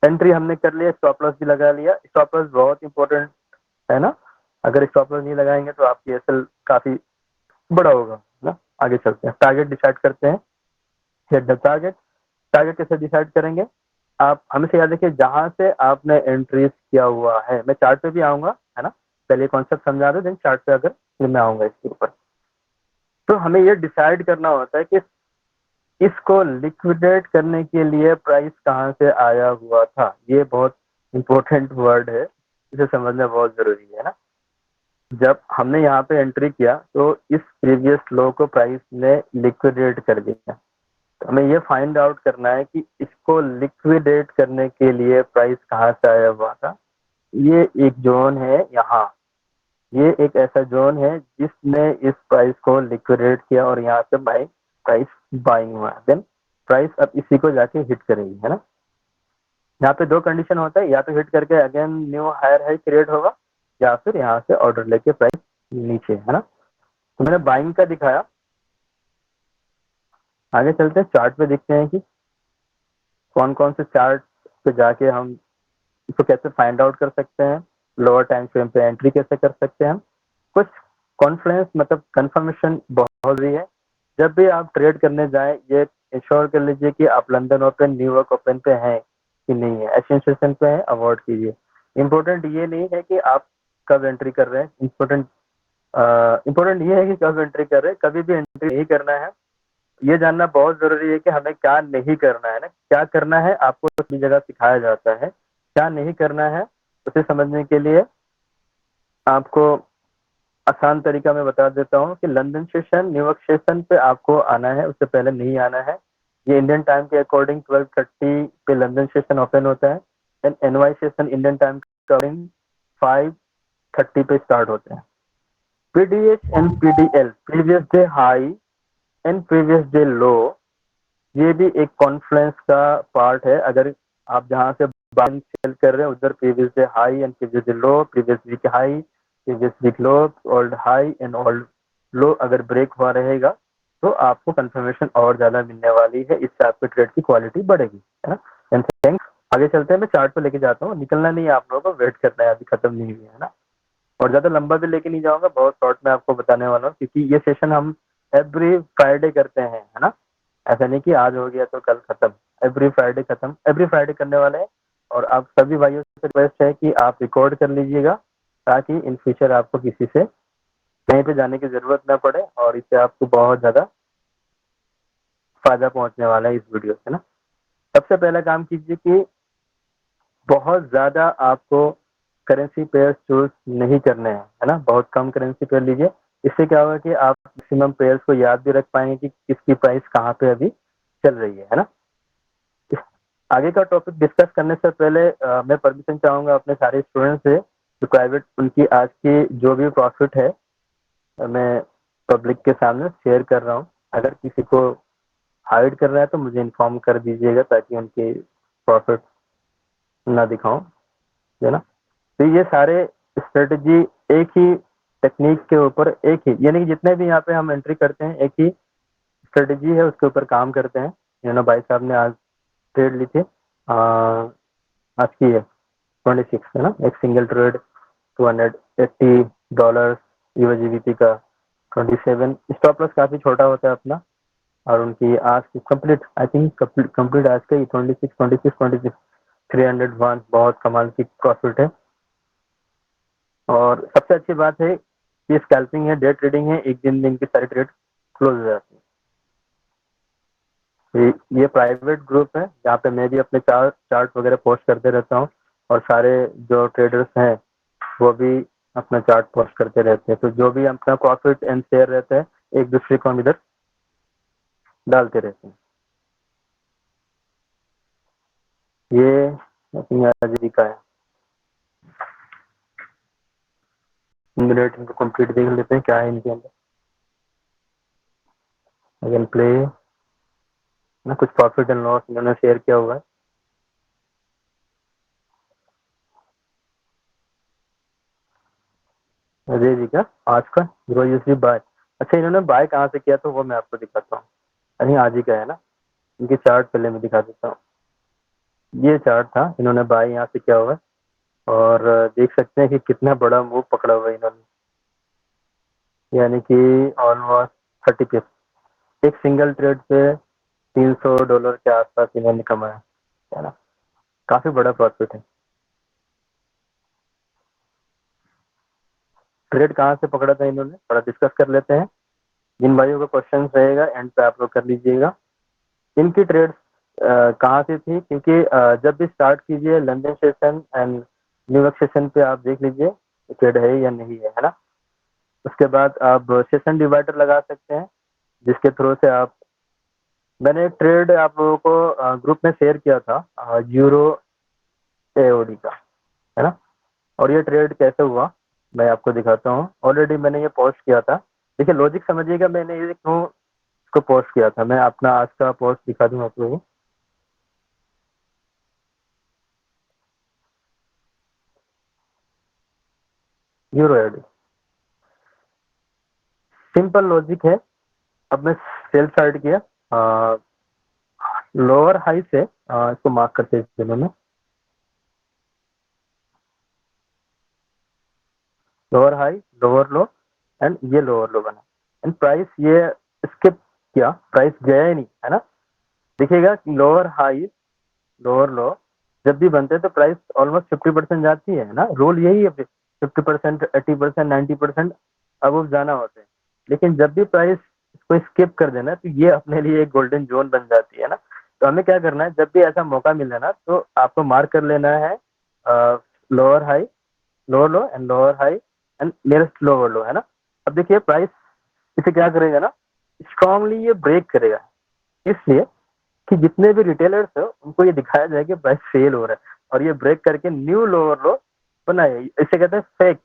एंट्री हमने कर लिया, स्टॉप लॉस भी लगा लिया। स्टॉप लॉस बहुत इंपॉर्टेंट है ना, अगर स्टॉप लॉस नहीं लगाएंगे तो आपकी एसएल काफी बड़ा होगा ना। आगे चलते हैं, टारगेट डिसाइड करते हैं। Set the target. टारगेट कैसे डिसाइड करेंगे, आप हमेशा याद रखिए जहां से आपने एंट्रीज किया हुआ है। मैं चार्ट पे भी आऊंगा है ना, पहले कॉन्सेप्ट समझा दो, देन चार्ट पे अगर फिर मैं आऊंगा इसके ऊपर। तो हमें ये डिसाइड करना होता है कि इसको लिक्विडेट करने के लिए प्राइस कहाँ से आया हुआ था। ये बहुत इंपॉर्टेंट वर्ड है, इसे समझना बहुत जरूरी है ना। जब हमने यहाँ पे एंट्री किया तो इस प्रीवियस लो को प्राइस ने लिक्विडेट कर दिया। तो हमें ये फाइंड आउट करना है कि इसको लिक्विडेट करने के लिए प्राइस कहाँ से आया हुआ था। ये एक जोन है यहाँ, ये एक ऐसा जोन है जिसने इस प्राइस को लिक्विडेट किया और यहाँ से प्राइस बाइंग हुआ। देन प्राइस अब इसी को जाके हिट करेगी है ना। यहाँ पे दो कंडीशन होता है, या तो हिट करके again new higher high create होगा, या फिर यहाँ से ऑर्डर लेके प्राइस नीचे है ना। तो मैंने बाइंग का दिखाया। आगे चलते हैं, चार्ट पे देखते हैं कि कौन कौन से चार्ट पे जाके हम इसको कैसे फाइंड आउट कर सकते हैं, लोअर टाइम फ्रेम पे एंट्री कैसे कर सकते हैं। कुछ कॉन्फिडेंस मतलब कंफर्मेशन बहुत जरूरी है। जब भी आप ट्रेड करने जाएं, ये इंश्योर कर लीजिए कि आप लंदन ओपन, न्यूयॉर्क ओपन पे हैं कि नहीं है, एशियन सेशन पे है, अवॉइड कीजिए। इम्पोर्टेंट ये नहीं है कि आप कब एंट्री कर रहे हैं, इम्पोर्टेंट ये है कि कब एंट्री कर रहे हैं। कभी भी एंट्री नहीं करना है, ये जानना बहुत जरूरी है कि हमें क्या नहीं करना है ना। क्या करना है आपको अपनी जगह सिखाया जाता है, क्या नहीं करना है उसे समझने के लिए आपको आसान तरीका मैं बता देता हूँ कि लंदन सेशन, न्यूयॉर्क सेशन पे आपको आना है, उससे पहले नहीं आना है। ये इंडियन टाइम के अकॉर्डिंग 12:30 पे लंदन सेशन ओपन होता है, and NY session Indian time के अकॉर्डिंग 5:30 पे स्टार्ट होते हैं। PDH and PDL, previous day high and previous day low, ये भी एक कॉन्फ्लुएंस का पार्ट है। अगर आप जहां से बाइंग सेल कर रहे हैं उधर previous day high and previous day low, previous week high, previous week low, old high and old low अगर ब्रेक हुआ रहेगा तो आपको कंफर्मेशन और ज्यादा मिलने वाली है। इससे आपके ट्रेड की क्वालिटी बढ़ेगी है ना। And thanks. आगे चलते हैं, मैं चार्ट पे लेके जाता हूँ, निकलना नहीं है आप लोगों को, वेट करना है, अभी खत्म नहीं हुई है ना। और ज्यादा लंबा भी लेके नहीं जाऊंगा, बहुत शॉर्ट में आपको बताने वाला हूँ, क्योंकि ये सेशन हम एवरी फ्राइडे करते हैं है ना। ऐसा नहीं कि आज हो गया तो कल खत्म, एवरी फ्राइडे खत्म, एवरी फ्राइडे करने वाले हैं। और आप सभी भाइयों से रिक्वेस्ट है कि आप रिकॉर्ड कर लीजिएगा, ताकि इन फ्यूचर आपको किसी से कहीं पे जाने की जरूरत ना पड़े, और इससे आपको बहुत ज्यादा फायदा पहुंचने वाला है इस वीडियो से ना। सबसे पहला काम कीजिए कि बहुत ज्यादा आपको करेंसी पेयर्स चूज नहीं करने हैं है ना, बहुत कम करेंसी पेयर लीजिए। इससे क्या होगा कि आप मैक्सिमम पेयर्स को याद भी रख पाएंगे कि किसकी प्राइस कहाँ पे अभी चल रही है ना। आगे का टॉपिक डिस्कस करने से पहले मैं परमिशन चाहूंगा अपने सारे स्टूडेंट्स से, जो प्राइवेट, उनकी आज की जो भी प्रॉफिट है मैं पब्लिक के सामने शेयर कर रहा हूँ। अगर किसी को हाइड कर रहा है तो मुझे इन्फॉर्म कर दीजिएगा, ताकि उनकी प्रॉफिट ना दिखाऊं है ना। तो ये सारे स्ट्रेटजी एक ही टेक्निक के ऊपर, एक ही, यानी कि जितने भी यहाँ पे हम एंट्री करते हैं एक ही स्ट्रेटजी है, उसके ऊपर काम करते हैं। भाई साहब ने आज ट्रेड ली थी, आज की है 26 है ना, एक सिंगल ट्रेड $280 यूएसजीबीपी का 27। स्टॉप लॉस काफी छोटा होता है अपना, और उनकी आज की कंप्लीट, आई थिंक कंप्लीट आज का 26 301 बहुत कमाल की प्रॉफिट है। और सबसे अच्छी बात है कि स्कैल्पिंग है, डे ट्रेडिंग है, एक दिन की सारी ट्रेड क्लोज हो जाती है। ये प्राइवेट ग्रुप है जहाँ पे मैं भी अपने चार्ट वगैरह पोस्ट करते रहता हूँ, और सारे जो ट्रेडर्स हैं वो भी अपना चार्ट पोस्ट करते रहते हैं। तो जो भी अपना प्रॉफिट एंड शेयर रहता है एक दूसरे को हम इधर डालते रहते हैं। ये अपनी का है, मिनट इनको कंप्लीट देख लेते हैं क्या है इनके अंदर। अगेन प्ले ना, कुछ प्रॉफिट एंड लॉस इन्होंने शेयर किया हुआ है। अजय जी का आज का ग्रो यूएसडी बाय। अच्छा, इन्होंने बाय कहाँ से किया तो वो मैं आपको दिखाता हूँ। अरे आज ही का है ना, इनकी चार्ट पहले मैं दिखा देता हूँ। ये चार्ट था, इन्होंने बाय यहाँ से किया हुआ है और देख सकते हैं कि कितना बड़ा मूव पकड़ा हुआ है इन्होंने, यानी कि ऑलमोस्ट 30 पिप्स एक सिंगल ट्रेड पे $300 के आसपास इन्होंने कमाया है ना, काफी बड़ा प्रॉफिट है। ट्रेड कहाँ से पकड़ा था इन्होंने थोड़ा डिस्कस कर लेते हैं। जिन भाइयों का क्वेश्चन रहेगा एंड पे आप लोग कर लीजिएगा। इनकी ट्रेड कहाँ से थी, क्योंकि जब भी स्टार्ट कीजिए London session and New York session पे आप देख लीजिए ट्रेड है या नहीं है ना। उसके बाद आप सेशन डिवाइडर लगा सकते हैं जिसके थ्रू से आप, मैंने एक ट्रेड आप लोगों को ग्रुप में शेयर किया था यूरो एओडी का, है ना। और ये ट्रेड कैसे हुआ मैं आपको दिखाता हूँ। ऑलरेडी मैंने ये पोस्ट किया था। देखिए लॉजिक समझिएगा मैंने ये क्यों इसको पोस्ट किया था। मैं अपना आज का पोस्ट दिखा दूँ आप लोगों को। यूरो एओडी सिंपल लॉजिक है। अब मैं सेल साइड किया लोअर हाई से इसको मार्क करते हैं दिनों में, lower high lower low and ये लोअर लो बना एंड प्राइस ये स्किप किया, प्राइस गया ही नहीं है ना। देखिएगा लोअर हाई लोअर लो जब भी बनते हैं तो प्राइस ऑलमोस्ट 50% जाती है ना। रोल यही है 50%, 80%, 90% अब जाना होते हैं। लेकिन जब भी प्राइस इसको स्किप कर देना तो ये अपने लिए एक गोल्डन जोन बन जाती है ना। तो हमें क्या करना है, जब भी ऐसा मौका मिले ना तो आपको मार्क कर लेना है lower high lower low and lower high and nearest lower low, है ना। अब देखिए प्राइस इसे क्या करेगा ना, स्ट्रांगली ये ब्रेक करेगा, इसलिए कि जितने भी रिटेलर्स है उनको ये दिखाया जाए कि प्राइस फेल हो रहा है और ये ब्रेक करके न्यू लोअर लो बनाए। इसे कहते हैं फेक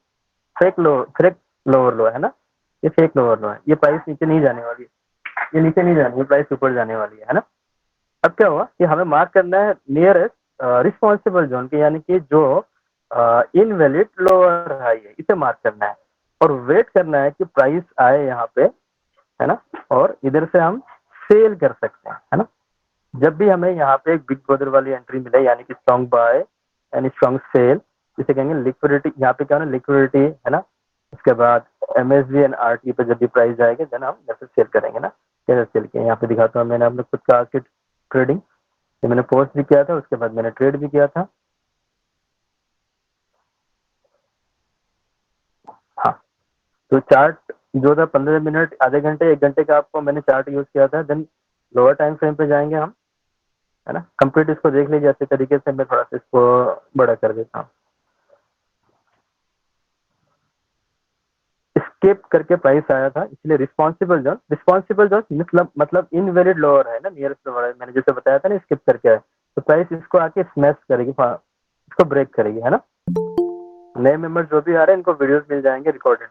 फेक लोअर लो, है ना। ये फेक लोअर लो है, ये प्राइस नीचे नहीं जाने वाली है, ये नीचे नहीं जानी है, प्राइस ऊपर जाने वाली है ना। अब क्या हुआ कि हमें मार्क करना है नियरेस्ट रिस्पॉन्सिबल जोन के, यानी कि जो इनवैलिड लोअर हाई है इसे मार्क करना है और वेट करना है कि प्राइस आए यहाँ पे, है ना। और इधर से हम सेल कर सकते हैं, है ना। जब भी हमें यहाँ पे एक बिग ब्रदर वाली एंट्री मिले, यानी कि strong buy and strong cell, जिसे कहेंगे लिक्विडिटी, यहाँ पे क्या है ना लिक्विडिटी, है ना। उसके बाद एमएसबी एंड आरटी पे जब भी प्राइस जाएगा देन हम जैसे सेल करेंगे ना। कैसे सेल किया यहाँ पे दिखाता हूँ। मैंने अपने खुद का आर्केट ट्रेडिंग, ये मैंने पोस्ट भी किया था, उसके बाद मैंने ट्रेड भी किया था। हाँ, तो चार्ट जो था 15 मिनट, आधे घंटे, 1 घंटे का आपको मैंने चार्ट यूज किया था। देन लोअर टाइम फ्रेम पे जाएंगे हम, है ना। कंप्लीट इसको देख लीजिए अच्छे तरीके से। मैं थोड़ा सा इसको बड़ा कर देता हूँ। स्केप करके प्राइस आया था, इसलिए रिस्पॉन्सिबल जोन मतलब इनवैलिड लोअर है ना, नियरेस्ट लोअर है, मैंने जैसे बताया था ना स्किप करके आया तो प्राइस इसको आके स्मैश करेगी, इसको ब्रेक करेगी, है ना। नए मेंबर्स जो भी आ रहे हैं इनको वीडियोस मिल जाएंगे रिकॉर्डेड,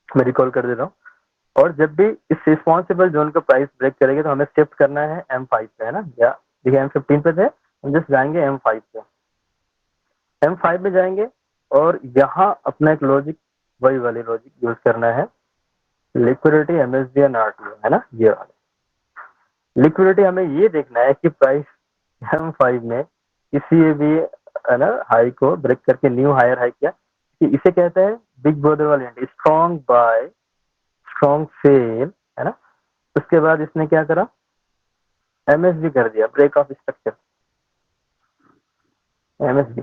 मैं रिकॉल कर दे रहा हूँ। और जब भी इस रिस्पॉन्सिबल जोन का प्राइस ब्रेक करेगी तो हमें शिफ्ट करना है M5 पे, है ना। या देखिए M15 पे थे, हम जस्ट जाएंगे M5 पे। M5 में जाएंगे और यहाँ अपना एक लॉजिक, वही वाली लॉजिक यूज करना है, लिक्विडिटी एमएसडी एंड आरटीओ, है ना। ये वाला लिक्विडिटी हमें ये देखना है कि प्राइस M5 में किसी भी, है ना, हाई को ब्रेक करके न्यू हायर हाई किया, कि इसे कहते हैं बिग ब्रदर वाली entry, strong buy strong cell, है ना। उसके बाद इसने क्या करा, एमएसडी कर दिया, break of structure, MSD.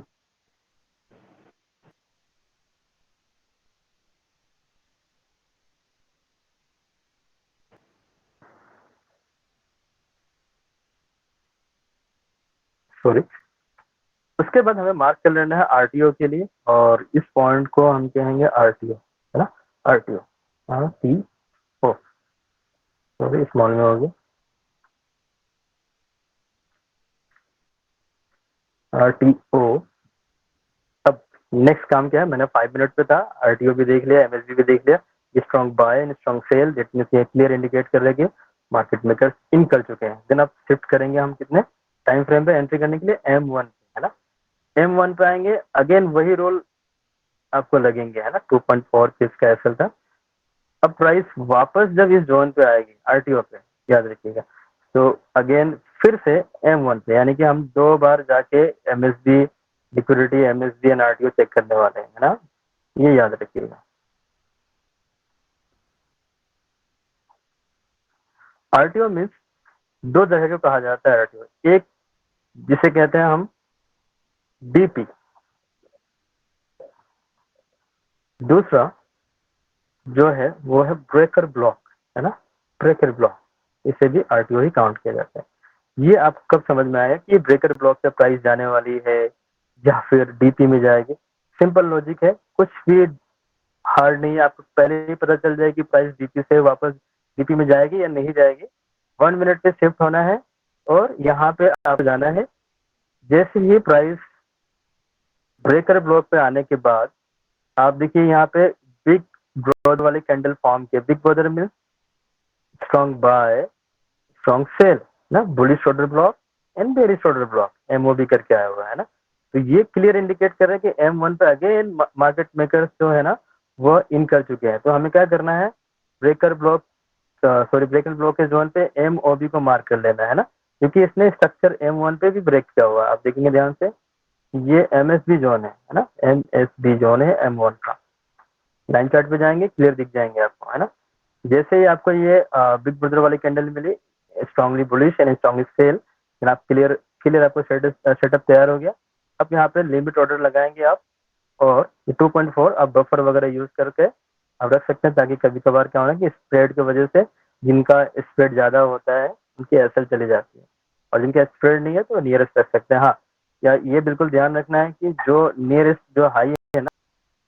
Sorry. उसके बाद हमें मार्क कर लेना है आरटीओ के लिए, और इस पॉइंट को हम कहेंगे आरटीओ, है ना। आरटीओ RTO, सॉरी स्मॉल में हो गया, RTO। अब नेक्स्ट काम क्या है, मैंने 5 मिनट पे था, आरटीओ भी देख लिया, एमएसबी भी देख लिया, strong buy and strong cell, that means ये क्लियर इंडिकेट कर रहे हैं कि मार्केट मेकर्स इन कर चुके हैं। देन अब शिफ्ट करेंगे हम कितने टाइम फ्रेम पे एंट्री करने के लिए, M1 पे, है ना। M1 पे आएंगे, अगेन वही रोल आपको लगेंगे, है ना। 2.4 पिप्स का एसएल था। अब प्राइस वापस जब इस जोन पे आएगी आरटीओ पे, याद रखिएगा, तो अगेन फिर से M1 पे, यानी कि हम 2 बार जाके MSB liquidity, MSB and RTO check करने वाले हैं, है ना, ये याद रखिएगा। आरटीओ मीन्स 2 जगह को कहा जाता है आरटीओ, एक जिसे कहते हैं हम डीपी, दूसरा जो है वो है ब्रेकर ब्लॉक, है ना, ब्रेकर ब्लॉक, इसे भी आरटीओ ही काउंट किया जाता है। ये आपको कब समझ में आया कि ब्रेकर ब्लॉक से प्राइस जाने वाली है या फिर डीपी में जाएगी? सिंपल लॉजिक है, कुछ भी हार्ड नहीं है, आपको पहले ही पता चल जाए कि प्राइस डीपी से वापस डीपी में जाएगी या नहीं जाएगी। 1 मिनट पे शिफ्ट होना है और यहाँ पे आप जाना है। जैसे ही प्राइस ब्रेकर ब्लॉक पे आने के बाद आप देखिए यहाँ पे बिग ब्रदर वाली कैंडल फॉर्म किया। Big brother means strong buy, strong sell ना, bullish order block and bearish order block, MOB करके आया हुआ है ना। तो ये क्लियर इंडिकेट कर रहा है कि M1 पे अगेन मार्केट मेकर्स जो है ना वो इन कर चुके हैं। तो हमें क्या करना है, ब्रेकर ब्लॉक ब्रेकर ब्लॉक के जोन पे एमओबी को मार्क कर लेना है ना, क्योंकि इसने स्ट्रक्चर M1 पे भी ब्रेक किया हुआ है। आप देखेंगे ध्यान से, ये एमएसबी जोन है ना, एमएसबी जोन है M1 का। लाइन चार्ट पे जाएंगे क्लियर दिख जाएंगे आपको, है ना। जैसे ही आपको ये बिग ब्रदर वाली कैंडल मिली, strongly bullish and strongly sell, आप क्लियर आपको सेटअप तैयार हो गया। अब यहाँ पे लिमिट ऑर्डर लगाएंगे आप, और 2.4 आप बफर वगैरह यूज करके आप रख सकते हैं, ताकि कभी कभार क्या होना कि स्प्रेड की वजह से जिनका स्प्रेड ज्यादा होता है उनकी एसएल चली जाती है, और जिनका स्प्रेड नहीं है तो नियरेस्ट रख सकते हैं। हाँ, या ये बिल्कुल ध्यान रखना है कि जो नियरेस्ट जो हाई है ना,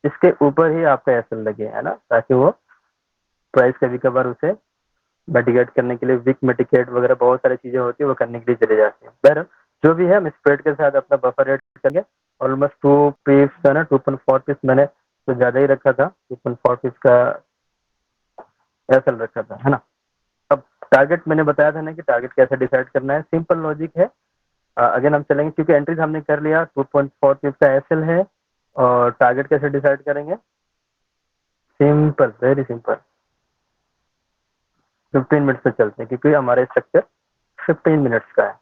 इसके ऊपर ही आपका एसएल लगे, है ना, ताकि वो प्राइस कभी कभार उसे मिटिगेट करने के लिए, विक मिटिगेट वगैरह बहुत सारी चीजें होती है, वो करने के लिए चले जाते हैं। बहर जो भी है, हम स्प्रेड के साथ अपना बफर रेट करेंगे। ऑलमोस्ट 2 पिप्स का ना, 2.4 पिप्स मैंने तो ज्यादा ही रखा था, 2.4 पिप्स का एसएल रखा था, है ना। अब टारगेट मैंने बताया था ना कि टारगेट कैसे डिसाइड करना है, सिंपल लॉजिक है। अगेन हम चलेंगे, क्योंकि एंट्रीज हमने कर लिया, 2.4 पिप्स का एसएल है, और टारगेट कैसे डिसाइड करेंगे, सिंपल, वेरी सिंपल। 15 मिनट से चलते हैं, क्योंकि हमारा स्ट्रक्चर 15 मिनट्स का है।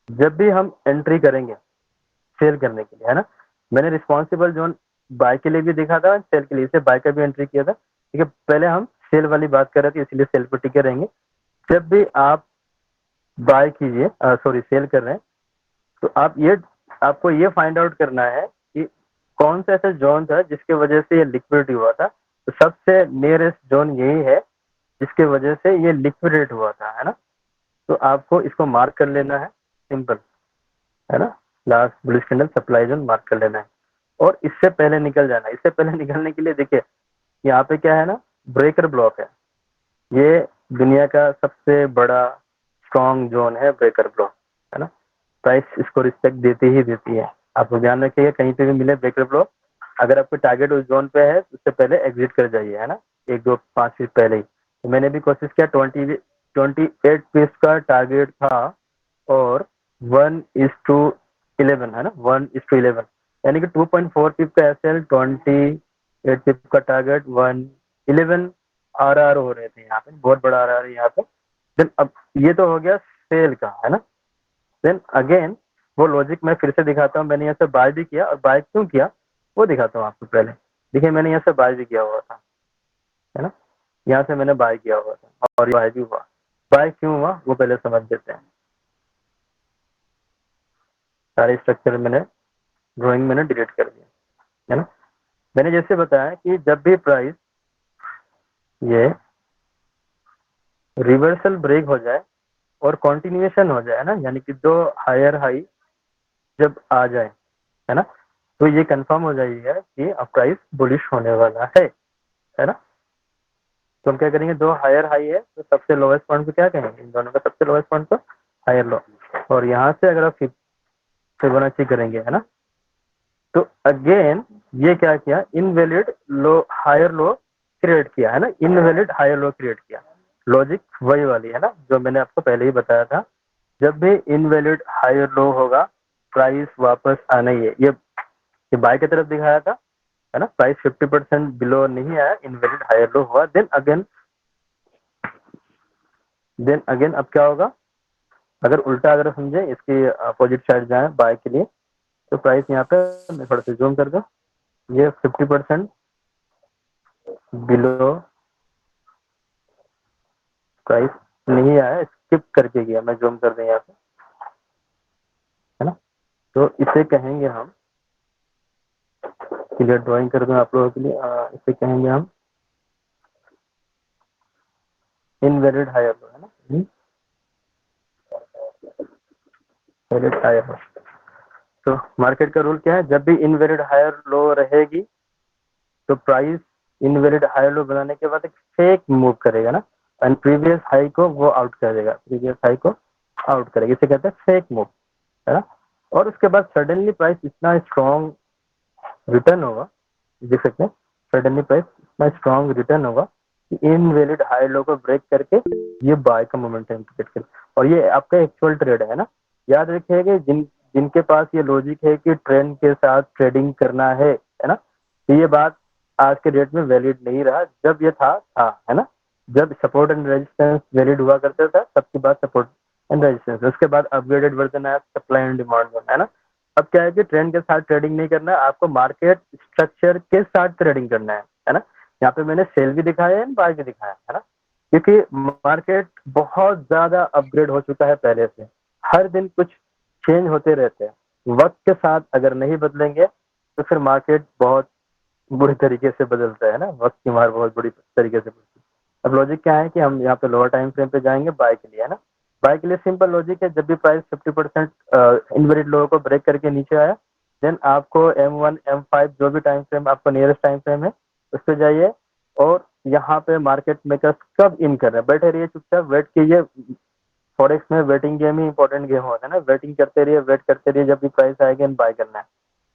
जब भी हम एंट्री करेंगे सेल करने के लिए, है ना, मैंने रिस्पॉन्सिबल जोन बाय के लिए भी देखा था, सेल के लिए, इसे बाय का भी एंट्री किया था, ठीक है। पहले हम सेल वाली बात कर रहे थे, इसलिए सेल पर टिके रहेंगे। जब भी आप बाय कीजिए, सेल कर रहे हैं, तो आपको ये फाइंड आउट करना है कि कौन सा ऐसा जोन था जिसके वजह से ये लिक्विडिटी हुआ था। तो सबसे नियरेस्ट जोन यही है जिसके वजह से ये लिक्विडेट हुआ था, है ना। तो आपको इसको मार्क कर लेना है, सिंपल, है ना। Last bullish candle supply zone mark कर लेना है, और इससे पहले निकल जाना है। इससे पहले निकलने के लिए देखिए यहाँ पे क्या है ना, ब्रेकर ब्लॉक है। ये दुनिया का सबसे बड़ा स्ट्रॉन्ग जोन है ब्रेकर ब्लॉक, है ना। प्राइस इसको रिस्पेक्ट देती ही देती है। आपको ध्यान रखिएगा, कहीं पे भी मिले ब्रेकर ब्लॉक, अगर आपको टारगेट उस जोन पे है, उससे पहले एग्जिट कर जाइए, है ना, 1-2-5 फीट पहले ही। तो मैंने भी कोशिश किया, 28 पीस का टारगेट था, और 1:11, है ना, 1:11, यानी कि 2.4 पिप का एसएल, 28 पिप का टारगेट, 1:11 आरआर हो रहे थे यहाँ पे, बहुत बड़ा आरआर है यहाँ पे। देन अब ये तो हो गया सेल का, है ना। देन अगेन वो लॉजिक मैं फिर से दिखाता हूँ। मैंने यहाँ से बाय भी किया, और बाय क्यों किया वो दिखाता हूँ आपको। पहले देखिए, मैंने यहाँ से बाय भी किया हुआ था, है ना, यहाँ से मैंने बाय किया हुआ था, और बाय भी हुआ। बाय क्यों हुआ वो पहले समझ लेते हैं। सारे स्ट्रक्चर मैंने ड्राइंग मैंने डिलीट कर दिया, है ना। मैंने जैसे बताया कि जब भी प्राइस ये रिवर्सल ब्रेक हो जाए और कंटिन्यूएशन हो जाए, है ना, यानी कि 2 हायर हाई जब आ जाए, है ना, तो ये कंफर्म हो जाएगा कि अब प्राइस बुलिश होने वाला है ना। तो हम क्या करेंगे, 2 हायर हाई है तो सबसे लोवेस्ट पॉइंट को क्या कहेंगे, इन दोनों का सबसे लोवेस्ट पॉइंट को हायर लो, और यहाँ से अगर आप फिबोनाची करेंगे, है ना, तो अगेन ये क्या किया, invalid low higher low create किया, है ना, इनवैलिड हायर लो क्रिएट किया। लॉजिक वही वाली है ना जो मैंने आपको पहले ही बताया था। जब भी इनवैलिड हायर लो होगा प्राइस वापस आना ही है। ये बाय की तरफ दिखाया था, है ना, प्राइस 50% बिलो नहीं आया, इनवैलिड हायर लो हुआ, देन अगेन अब क्या होगा, अगर उल्टा अगर समझे इसकी अपोजिट साइड जाए बाय के लिए, तो प्राइस यहाँ पे मैं थोड़ा सा जूम कर दूं, ये 50% बिलो प्राइस नहीं आया, स्किप करके गया, मैं जूम कर दूं यहाँ पे, है ना। तो इसे कहेंगे हम, क्लियर ड्राइंग कर दूं आप लोगों के लिए, इसे कहेंगे हम इनवैलिड हायर लो, है ना, इनवैलिड हायर लो। तो मार्केट का रूल क्या है, जब भी इनवैलिड हायर लो रहेगी तो प्राइस इनवैलिड हायर लो बनाने के बाद एक फेक मूव करेगा ना, एंड प्रीवियस हाई को वो आउट करेगा, प्रीवियस हाई को आउट करेगा, इसे कहते हैं फेक मूव, है ना। और उसके बाद सडनली प्राइस इतना स्ट्रॉन्ग रिटर्न होगा, देख सकते हैं, सडनली प्राइस इतना स्ट्रॉन्ग रिटर्न होगा कि इनवैलिड हाई लो को ब्रेक करके ये बाय का मोमेंटम क्रिएट करे, और ये आपका एक्चुअल ट्रेड है ना। याद रखिएगा जिनके पास ये लॉजिक है कि ट्रेंड के साथ ट्रेडिंग करना है ना, तो ये बात आज के डेट में वैलिड नहीं रहा, जब ये था, है ना, जब सपोर्ट एंड रेजिस्टेंस वैलिड हुआ करता था, सबके बाद सपोर्ट एंड रेजिस्टेंस, उसके बाद अपग्रेडेड वर्जन आया सप्लाई एंड डिमांड, है ना। अब क्या है कि ट्रेंड के साथ ट्रेडिंग नहीं करना है, आपको मार्केट स्ट्रक्चर के साथ ट्रेडिंग करना है ना। यहाँ पे मैंने सेल भी दिखाया है, बाय भी दिखाया है ना, क्योंकि मार्केट बहुत ज्यादा अपग्रेड हो चुका है पहले से, हर दिन कुछ चेंज होते रहते हैं, वक्त के साथ अगर नहीं बदलेंगे तो फिर मार्केट बहुत बुरी तरीके से बदलता है ना, वक्त की मार बहुत बुरी तरीके से पड़ती है। अब लॉजिक क्या है कि हम यहाँ पे लोअर टाइम फ्रेम पे जाएंगे बाय के लिए, है ना। बाय के लिए सिंपल लॉजिक है, जब भी प्राइस 50% इनवैलिड लो को ब्रेक करके नीचे आया, देन आपको M1 M5 जो भी टाइम फ्रेम आपको नियरेस्ट टाइम फ्रेम है उस पर जाइए, और यहाँ पे मार्केट मेकर्स कब इन कर रहे हैं, बैठे रहिए चुपचाप, वेट कीजिए। फॉरेक्स में वेटिंग गेम ही इंपॉर्टेंट गेम होता है ना, वेटिंग करते रहिए, वेट करते रहिए, जब भी प्राइस आएगा बाय करना है।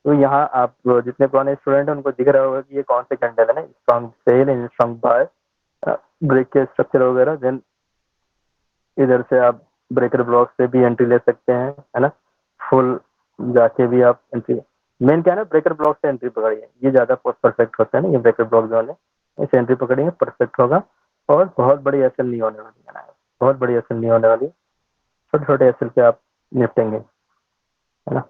तो यहाँ आप जितने पुराने स्टूडेंट हैं उनको दिख रहा होगा कि ये कौन से कैंडल है ना, strong sell, strong buy, break के स्ट्रक्चर वगैरह, देन इधर से आप ब्रेकर ब्लॉक से भी एंट्री ले सकते हैं, है ना, फुल जाके भी आप एंट्री, मेन क्या है ना, ब्रेकर ब्लॉक से एंट्री पकड़िए, ये ज्यादा परफेक्ट होता है ना, ये ब्रेकर ब्लॉक जो है इसे एंट्री पकड़ेंगे परफेक्ट होगा, और बहुत बड़ी एसएल नहीं होने वाली है ना, बहुत बड़ी एसएल नहीं होने वाली, छोटे छोटे एसएल से आप निपटेंगे, है ना।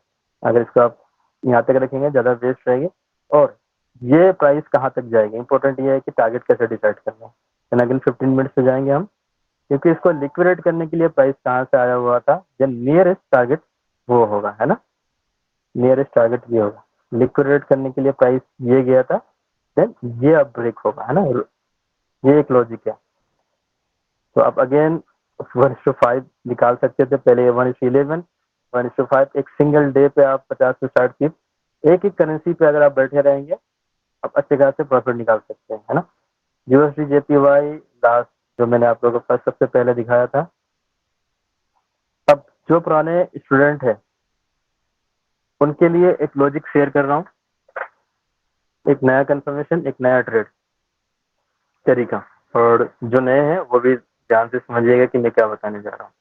अगर इसको आप यहाँ तक रखेंगे ज्यादा वेस्ट रहेगी। और ये प्राइस कहाँ तक जाएगी, इंपॉर्टेंट ये है कि टारगेट कैसे डिसाइड करना है। अगेन 15 मिनट्स में जाएंगे हम, क्योंकि इसको लिक्विडेट करने के लिए प्राइस कहाँ से आया हुआ था, जब नियरेस्ट टारगेट वो होगा, है ना, नियरेस्ट टारगेट ये होगा, लिक्विडेट करने के लिए प्राइस ये गया था, देन ये अब ब्रेक होगा, है ना, ये एक लॉजिक है। तो आप अगेन 1:5 निकाल सकते थे पहले, 1:11, 1:5, एक सिंगल डे पे आप 50 से 60 की एक ही करेंसी पे अगर आप बैठे रहेंगे, आप अच्छे खासे प्रॉफिट निकाल सकते हैं, है ना। यूएसडी जेपीवाई लास्ट जो मैंने आप लोगों के पास सबसे पहले दिखाया था। अब जो पुराने स्टूडेंट हैं उनके लिए एक लॉजिक शेयर कर रहा हूँ, एक नया कंफर्मेशन, एक नया ट्रेड तरीका, और जो नए हैं वो भी ध्यान से समझिएगा कि मैं क्या बताने जा रहा हूँ।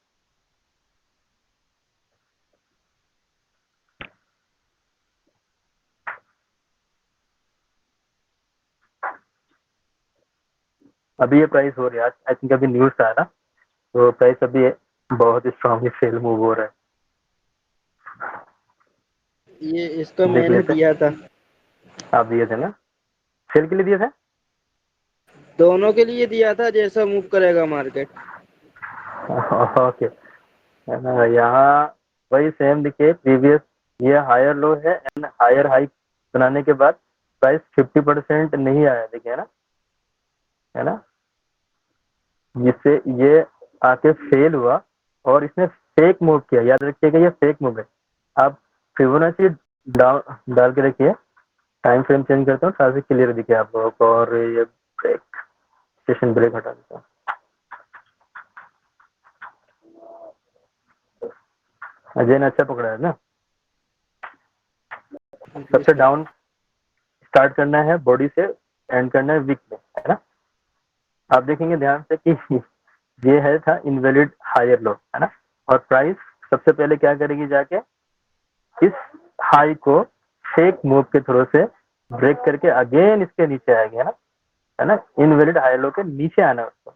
अभी ये प्राइस हो रही है, आई थिंक अभी न्यूज आया ना, तो प्राइस अभी बहुत स्ट्रांगली सेल मूव हो रहा ये इसको है, देख मैंने लेते हैं। दिया था, आप दिए थे ना, सेल के लिए दिए थे। दोनों के लिए दिया था, जैसा मूव करेगा मार्केट। ओके, है ना, यहाँ वही सेम दिखे, प्रीवियस ये हायर लो है एंड हायर हाई बनाने के बाद प्राइस 50% नहीं आया, देखिए ना, है ना, जिससे ये आके फेल हुआ और इसने फेक मूव किया, याद रखिएगा ये फेक मूव है। आप फिबोनाची डाल के रखिए, टाइम फ्रेम चेंज करता हूँ ताकि क्लियर दिखे आप लोगों को, और ये ब्रेक, सेशन ब्रेक हटा देता हूँ। अजय ने अच्छा पकड़ा है ना। सबसे डाउन स्टार्ट करना है बॉडी से, एंड करना है वीक में, है ना। आप देखेंगे ध्यान से कि ये है था इनवैलिड हायर लो, है ना, और प्राइस सबसे पहले क्या करेगी, जाके इस हाई को फेक मूव के थ्रू से ब्रेक करके अगेन इसके नीचे आएगा, है ना, इनवैलिड हाई लो के नीचे आना है उसको।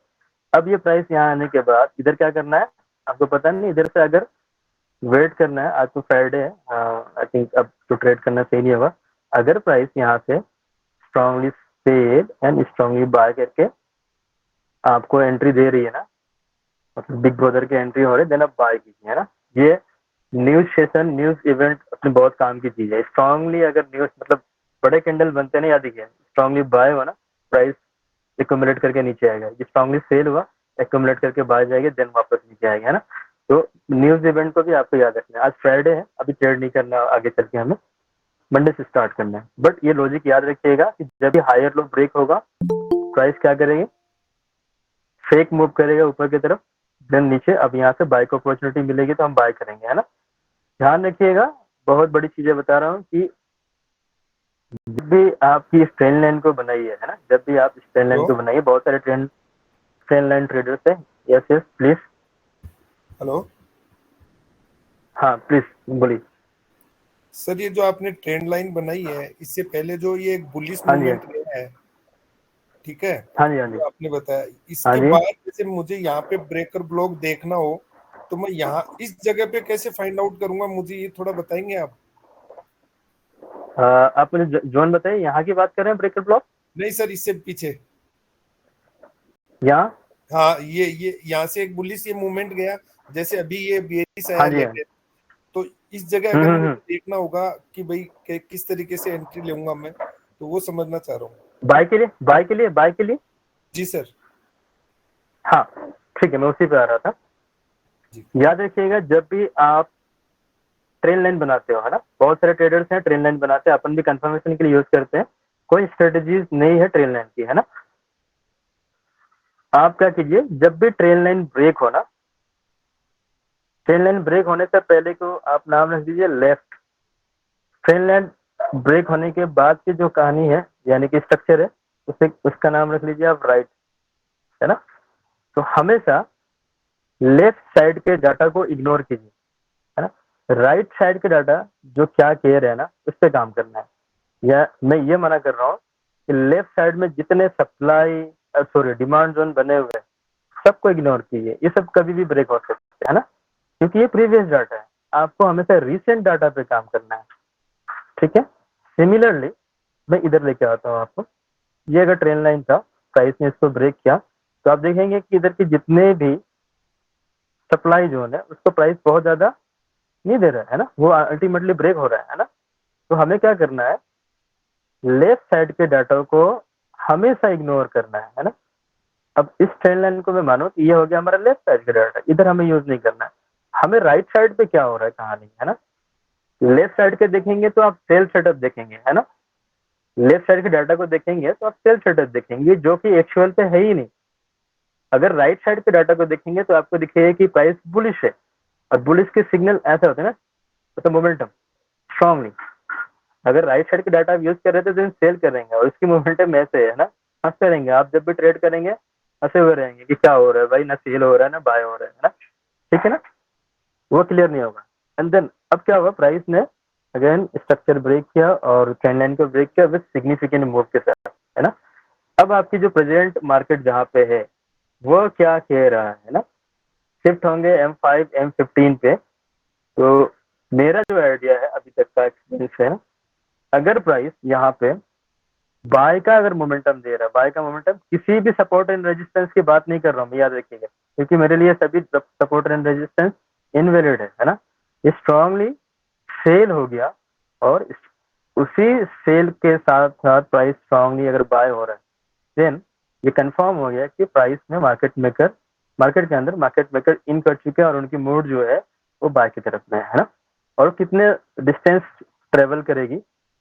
अब ये प्राइस यहाँ आने के बाद इधर क्या करना है आपको पता नहीं, इधर से अगर वेट करना है, आज तो फ्राइडे है, आई थिंक अब तो ट्रेड करना सही नहीं होगा। अगर प्राइस यहाँ से strongly sell and strongly buy करके आपको एंट्री दे रही है ना, मतलब बिग ब्रदर की एंट्री हो रही है, देन आप बाय कीजिए, है ना। ये न्यूज सेशन, न्यूज इवेंट अपनी बहुत काम की चीज है। स्ट्रांगली अगर न्यूज मतलब बड़े कैंडल बनते नहीं, याद रखिए, स्ट्रांगली बाय हो ना, प्राइस एक्यूमुलेट करके नीचे आएगा। स्ट्रांगली सेल हुआ, एक्यूमुलेट करके बाय जाएगा, देन वापस नीचे आएगा, है ना। तो न्यूज इवेंट को भी आपको याद रखना है। आज फ्राइडे है, अभी ट्रेड नहीं करना, आगे चल के हमें मंडे से स्टार्ट करना है। बट ये लॉजिक याद रखिएगा कि जब भी हायर लो ब्रेक होगा, प्राइस क्या करेंगे, फेक मूव करेगा ऊपर की तरफ, देन नीचे। अब यहाँ से बाय को अपॉर्चुनिटी मिलेगी तो हम बाय करेंगे, है ना। ध्यान रखिएगा, बहुत बड़ी चीजें बता रहा हूँ कि जब भी आपकी इस ट्रेंड लाइन को बनाइए, है ना, जब भी आप इस ट्रेंड लाइन हेलो को बनाइए, बहुत सारे ट्रेंड लाइन ट्रेडर्स है। यस यस प्लीज, हेलो हाँ प्लीज बोलिए। सर, ये जो आपने ट्रेंड लाइन बनाई है, इससे पहले जो ये एक बुलिश हाँ जी, मूवमेंट गया है, ठीक है, हाँ जी, हाँ जी, जो आपने बताया, हाँ इसके जी। बाद जैसे मुझे यहाँ पे ब्रेकर ब्लॉक देखना हो तो मैं यहाँ इस जगह पे कैसे फाइंड आउट करूंगा, मुझे ये थोड़ा बताएंगे आप? आप मुझे जोन बताइए, यहाँ की बात कर रहे हैं ब्रेकर ब्लॉक? नहीं सर, इससे पीछे। यहाँ? हाँ, ये यहाँ से एक बुलिश ये मूवमेंट गया, जैसे अभी ये बेरिश आया हाँ जी, हाँ। लेटेस्ट, तो इस जगह अगर मुझे हम्म। देखना होगा कि भाई किस तरीके से एंट्री लूंगा मैं, तो वो समझना चाह रहा हूँ। बाय के लिए, बाय के लिए, बाय के लिए। जी सर। हाँ ठीक है, मैं उसी पे आ रहा था। जी याद रखिएगा, जब भी आप ट्रेन लाइन बनाते हो, है ना, बहुत सारे ट्रेडर्स हैं ट्रेन लाइन बनाते हैं, अपन भी कंफर्मेशन के लिए यूज करते हैं। कोई स्ट्रेटेजीज नहीं है ट्रेन लाइन की, है ना। आप क्या कीजिए, जब भी ट्रेन लाइन ब्रेक हो ना, ट्रेन लाइन ब्रेक होने से पहले को आप नाम रख दीजिए लेफ्ट। ट्रेन लाइन ब्रेक होने के बाद की जो कहानी है, यानी कि स्ट्रक्चर है, उसे उसका नाम रख लीजिए आप राइट, है ना। तो हमेशा लेफ्ट साइड के डाटा को इग्नोर कीजिए, है ना। राइट साइड के डाटा जो क्या कह रहे हैं ना, उस पर काम करना है। या मैं ये मना कर रहा हूँ कि लेफ्ट साइड में जितने सप्लाई सॉरी डिमांड जोन बने हुए हैं, सबको इग्नोर कीजिए। ये सब कभी भी ब्रेक हो सकते हैं ना, क्योंकि ये प्रीवियस डाटा है। आपको हमेशा रिसेंट डाटा पे काम करना है, ठीक है। सिमिलरली मैं इधर लेके आता हूँ आपको। ये अगर ट्रेन लाइन था, प्राइस ने इसको ब्रेक किया, तो आप देखेंगे कि इधर के जितने भी सप्लाई जोन है उसको प्राइस बहुत ज्यादा नहीं दे रहा है ना, वो अल्टीमेटली ब्रेक हो रहा है ना। तो हमें क्या करना है, लेफ्ट साइड के डाटा को हमेशा इग्नोर करना है ना। अब इस ट्रेंड लाइन को मैं मानो कि ये हो गया हमारा लेफ्ट साइड का डाटा, इधर हमें यूज नहीं करना है। हमें राइट साइड पे क्या हो रहा है कहानी, है ना। लेफ्ट साइड के देखेंगे तो आप सेल सेटअप देखेंगे, है ना। लेफ्ट साइड के डाटा को देखेंगे तो आप सेल सेटअप देखेंगे, जो कि एक्चुअल पे है ही नहीं। अगर राइट साइड के डाटा को देखेंगे तो आपको दिखेगा कि प्राइस बुलिश है, और बुलिश के सिग्नल ऐसे होते हैं ना, मतलब मोमेंटम स्ट्रांगली। अगर राइट साइड के डाटा आप यूज कर रहे थे तो सेल करेंगे, और इसकी मोमेंटम ऐसे है ना, हंसते रहेंगे आप जब भी ट्रेड करेंगे, हंसे हुए रहेंगे कि क्या हो रहा है भाई, ना सेल हो रहा है ना बाय हो रहा है ना, ठीक है ना। वो क्लियर नहीं होगा। एंड देन अब क्या हुआ, प्राइस ने अगेन स्ट्रक्चर ब्रेक किया और ट्रेंड लाइन को ब्रेक किया विद सिग्निफिकेंट मूव के साथ, है ना। अब आपकी जो प्रेजेंट मार्केट जहाँ पे है वो क्या कह रहा है ना, शिफ्ट होंगे M5 M15 पे। तो मेरा जो आइडिया है अभी तक का एक्सपीरियंस है, अगर प्राइस यहाँ पे बाय का अगर मोमेंटम दे रहा है, बाय का मोमेंटम, किसी भी सपोर्ट एंड रेजिस्टेंस की बात नहीं कर रहा हूँ, याद रखिएगा, क्योंकि मेरे लिए सभी सपोर्ट एंड रेजिस्टेंस इनवैलिड है ना। ये स्ट्रांगली सेल हो गया, और उसी सेल के साथ साथ प्राइस स्ट्रांगली अगर बाय हो रहा है, देन ये कंफर्म हो गया कि प्राइस में मार्केट के अंदर मार्केट मेकर इन कर चुके हैं, और उनकी मूड जो है वो बाय की तरफ में है ना। और कितने डिस्टेंस ट्रेवल करेगी,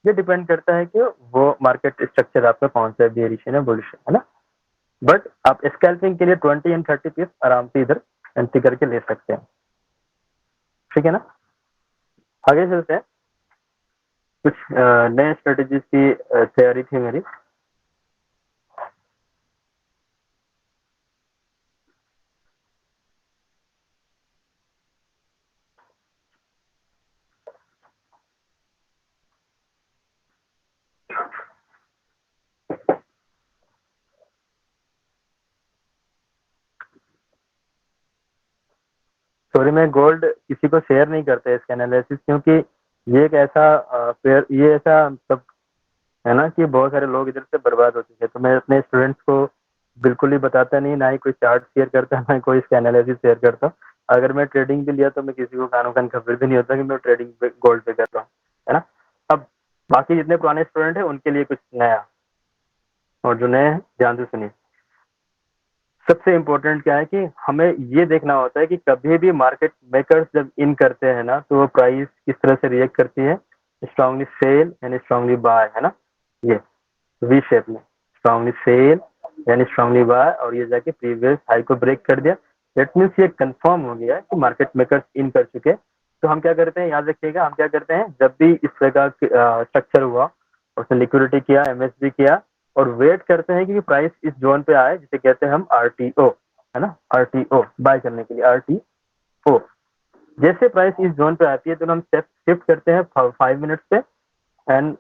ये डिपेंड करता है कि वो मार्केट स्ट्रक्चर आपका कौन सा है, बेरिश है ना बुलिश है ना। बट आप स्कैल्पिंग के लिए 20 एंड 30 पीस आराम से इधर एंट्री करके ले सकते हैं, ठीक है ना। आगे चलते हैं, कुछ नए स्ट्रेटेजीज की तैयारी थी मेरी। स्टोरी में गोल्ड किसी को शेयर नहीं करते इसका एनालिसिस, क्योंकि ये एक ऐसा पेयर, ये ऐसा मतलब है ना कि बहुत सारे लोग इधर से बर्बाद हो चुके हैं। तो मैं अपने स्टूडेंट्स को बिल्कुल ही बताता नहीं, ना ही कोई चार्ट शेयर करता, ना ही कोई इसका एनालिसिस शेयर करता। अगर मैं ट्रेडिंग भी लिया तो मैं किसी को कानों कान खबर भी नहीं होता कि मैं ट्रेडिंग पे गोल्ड पे कर रहा हूँ, है ना। अब बाकी जितने पुराने स्टूडेंट हैं उनके लिए कुछ नया, और जो नए हैं ध्यान से सुनिए। सबसे इम्पोर्टेंट क्या है कि हमें ये देखना होता है कि कभी भी मार्केट मेकर्स जब इन करते हैं ना, तो वो प्राइस किस तरह से रिएक्ट करती है, strongly sell and strongly buy, है ना। ये वी शेप में स्ट्रांगली सेल यानी स्ट्रांगली बाय, और ये जाके प्रीवियस हाई को ब्रेक कर दिया। दैट मीन्स ये कंफर्म हो गया कि मार्केट मेकर्स इन कर चुके। तो हम क्या करते हैं, याद रखिएगा, हम क्या करते हैं, जब भी इस तरह का स्ट्रक्चर हुआ, उसने लिक्विडिटी किया, एमएसबी किया, और वेट करते हैं कि प्राइस इस जोन पे आए, जिसे कहते हैं हम आरटीओ, है ना, आरटीओ बाय करने के लिए, आरटीओ। जैसे प्राइस इस जोन पे आती है तो हम स्टेप शिफ्ट करते हैं 5 मिनट्स पे, and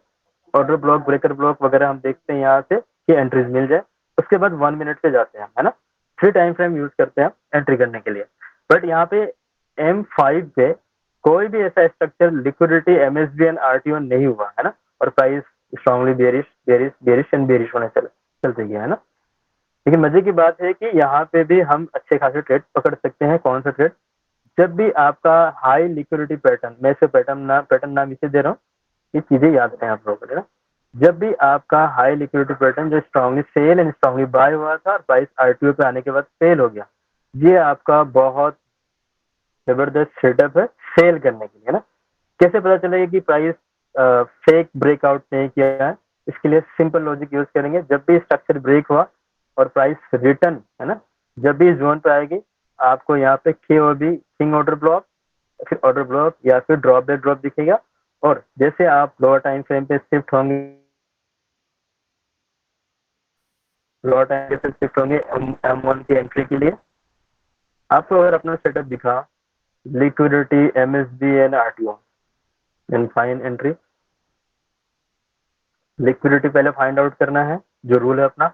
order block, breaker block वगैरह हम देखते हैं यहाँ से कि एंट्रीज मिल जाए। उसके बाद 1 मिनट पे जाते हैं, है ना। 3 टाइम फ्रेम यूज करते हैं एंट्री करने के लिए। बट यहाँ पे M5 पे कोई भी ऐसा structure liquidity, MSB and RTO नहीं हुआ, है ना, और price strongly bearish bearish bearish and bearish होने चलते गए, है ना। लेकिन मजे की बात है कि यहाँ पे भी हम अच्छे खासे ट्रेड पकड़ सकते हैं। कौन सा ट्रेड, जब भी आपका हाई लिक्विडिटी पैटर्न, मैं इसे पैटर्न नाम इसे दे रहा हूँ, ये चीजें याद रखें आप लोगों को, है ना। जब भी आपका हाई लिक्विडिटी पैटर्न जो strongly sell and strongly buy हुआ था और प्राइस आरटीओ पे आने के बाद फेल हो गया, ये आपका बहुत जबरदस्त सेटअप है सेल करने के लिए, है ना। कैसे पता चलेगा कि प्राइस फेक ब्रेकआउट नहीं किया है, इसके लिए सिंपल लॉजिक यूज करेंगे। जब भी स्ट्रक्चर ब्रेक हुआ और प्राइस रिटर्न, है ना, जब भी जोन पे आएगी, आपको यहाँ पे KOB, किंग ऑर्डर ब्लॉक, फिर ऑर्डर ब्लॉक या फिर ड्रॉप बैक ड्रॉप दिखेगा। और जैसे आप लोअर टाइम फ्रेम पे शिफ्ट होंगे, लोअर टाइम पे शिफ्ट होंगे M1 की एंट्री के लिए, आपको अगर अपना सेटअप दिखा, liquidity, MSB and RTO, and fine entry. Liquidity पहले फाइंड आउट करना है, जो रूल है अपना।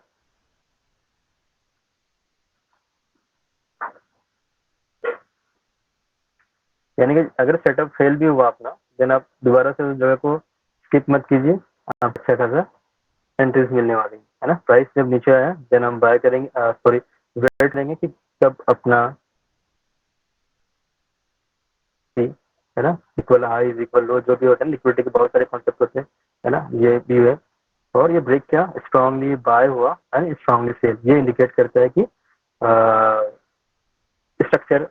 यानी कि अगर सेटअप फेल भी हुआ अपना, देन आप दोबारा से उस जगह को स्किप मत कीजिए, आप अच्छा खासा एंट्रीज मिलने वाली है ना। प्राइस जब नीचे आया देन हम बाय करेंगे, सॉरी वेट करेंगे कि कब अपना, है ना, इक्वल हाई इज इक्वल लो, जो भी होता है लिक्विडिटी के बहुत सारे कॉन्सेप्ट होते हैं, है ना, ये भी है। और ये ब्रेक क्या स्ट्रांगली बाय हुआ है, स्ट्रांगली सेल, ये इंडिकेट करता है कि स्ट्रक्चर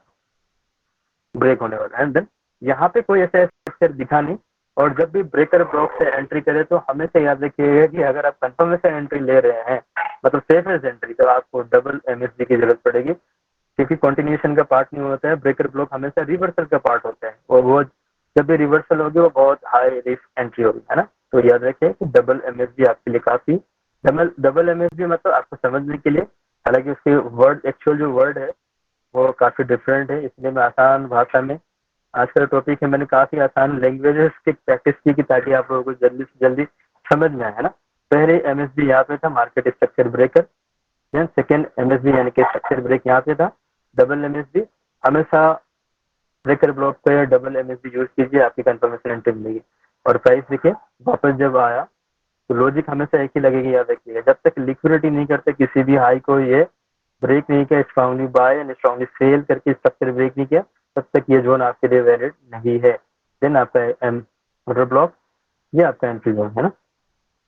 ब्रेक होने वाला है। एंड देन यहाँ पे कोई ऐसा स्ट्रक्चर दिखा नहीं, और जब भी ब्रेकर ब्लॉक से एंट्री करे तो हमेशा याद रखिएगा कि अगर आप कंफर्मेशन एंट्री ले रहे हैं, मतलब सेफेस्ट एंट्री, तो आपको डबल एमएसडी की जरूरत पड़ेगी, क्योंकि कंटिन्यूएशन का पार्ट नहीं होता है। ब्रेकर ब्लॉक हमेशा रिवर्सल का पार्ट होता है, और वो जब भी रिवर्सल होगी वो बहुत हाई रिस्क एंट्री होगी, है ना। तो याद रखिए कि डबल एमएसडी आपके लिए काफी, डबल एमएसडी मतलब आपको समझने के लिए, हालांकि उसके वर्ड, एक्चुअल जो वर्ड है वो काफी डिफरेंट है, इसलिए मैं आसान भाषा में, आज का टॉपिक है, मैंने काफी आसान लैंग्वेजेस की प्रैक्टिस की ताकि आप लोगों को जल्दी से जल्दी समझ में आए, है ना। पहले एमएसडी यहाँ पे था, market structure breaker, then second MSD यानी कि स्ट्रक्चर ब्रेक यहाँ पे था। डबल एमएसडी हमेशा ब्रेकर ब्लॉक पे डबल एमएसडी यूज कीजिए, आपकी कंफर्मेशन एंट्री मिलेगी। और प्राइस देखिए वापस जब आया तो लॉजिक हमेशा एक ही लगेगी, याद रखिएगा, जब तक लिक्विडिटी नहीं करते किसी भी हाई को, ये ब्रेक नहीं किया, strongly buy and strongly sell करके स्ट्रक्चर ब्रेक नहीं किया, तब तक ये जोन आपके लिए वैलिड नहीं है। देन आपका एम ऑर्डर ब्लॉक, ये आपका एंट्री जोन है ना।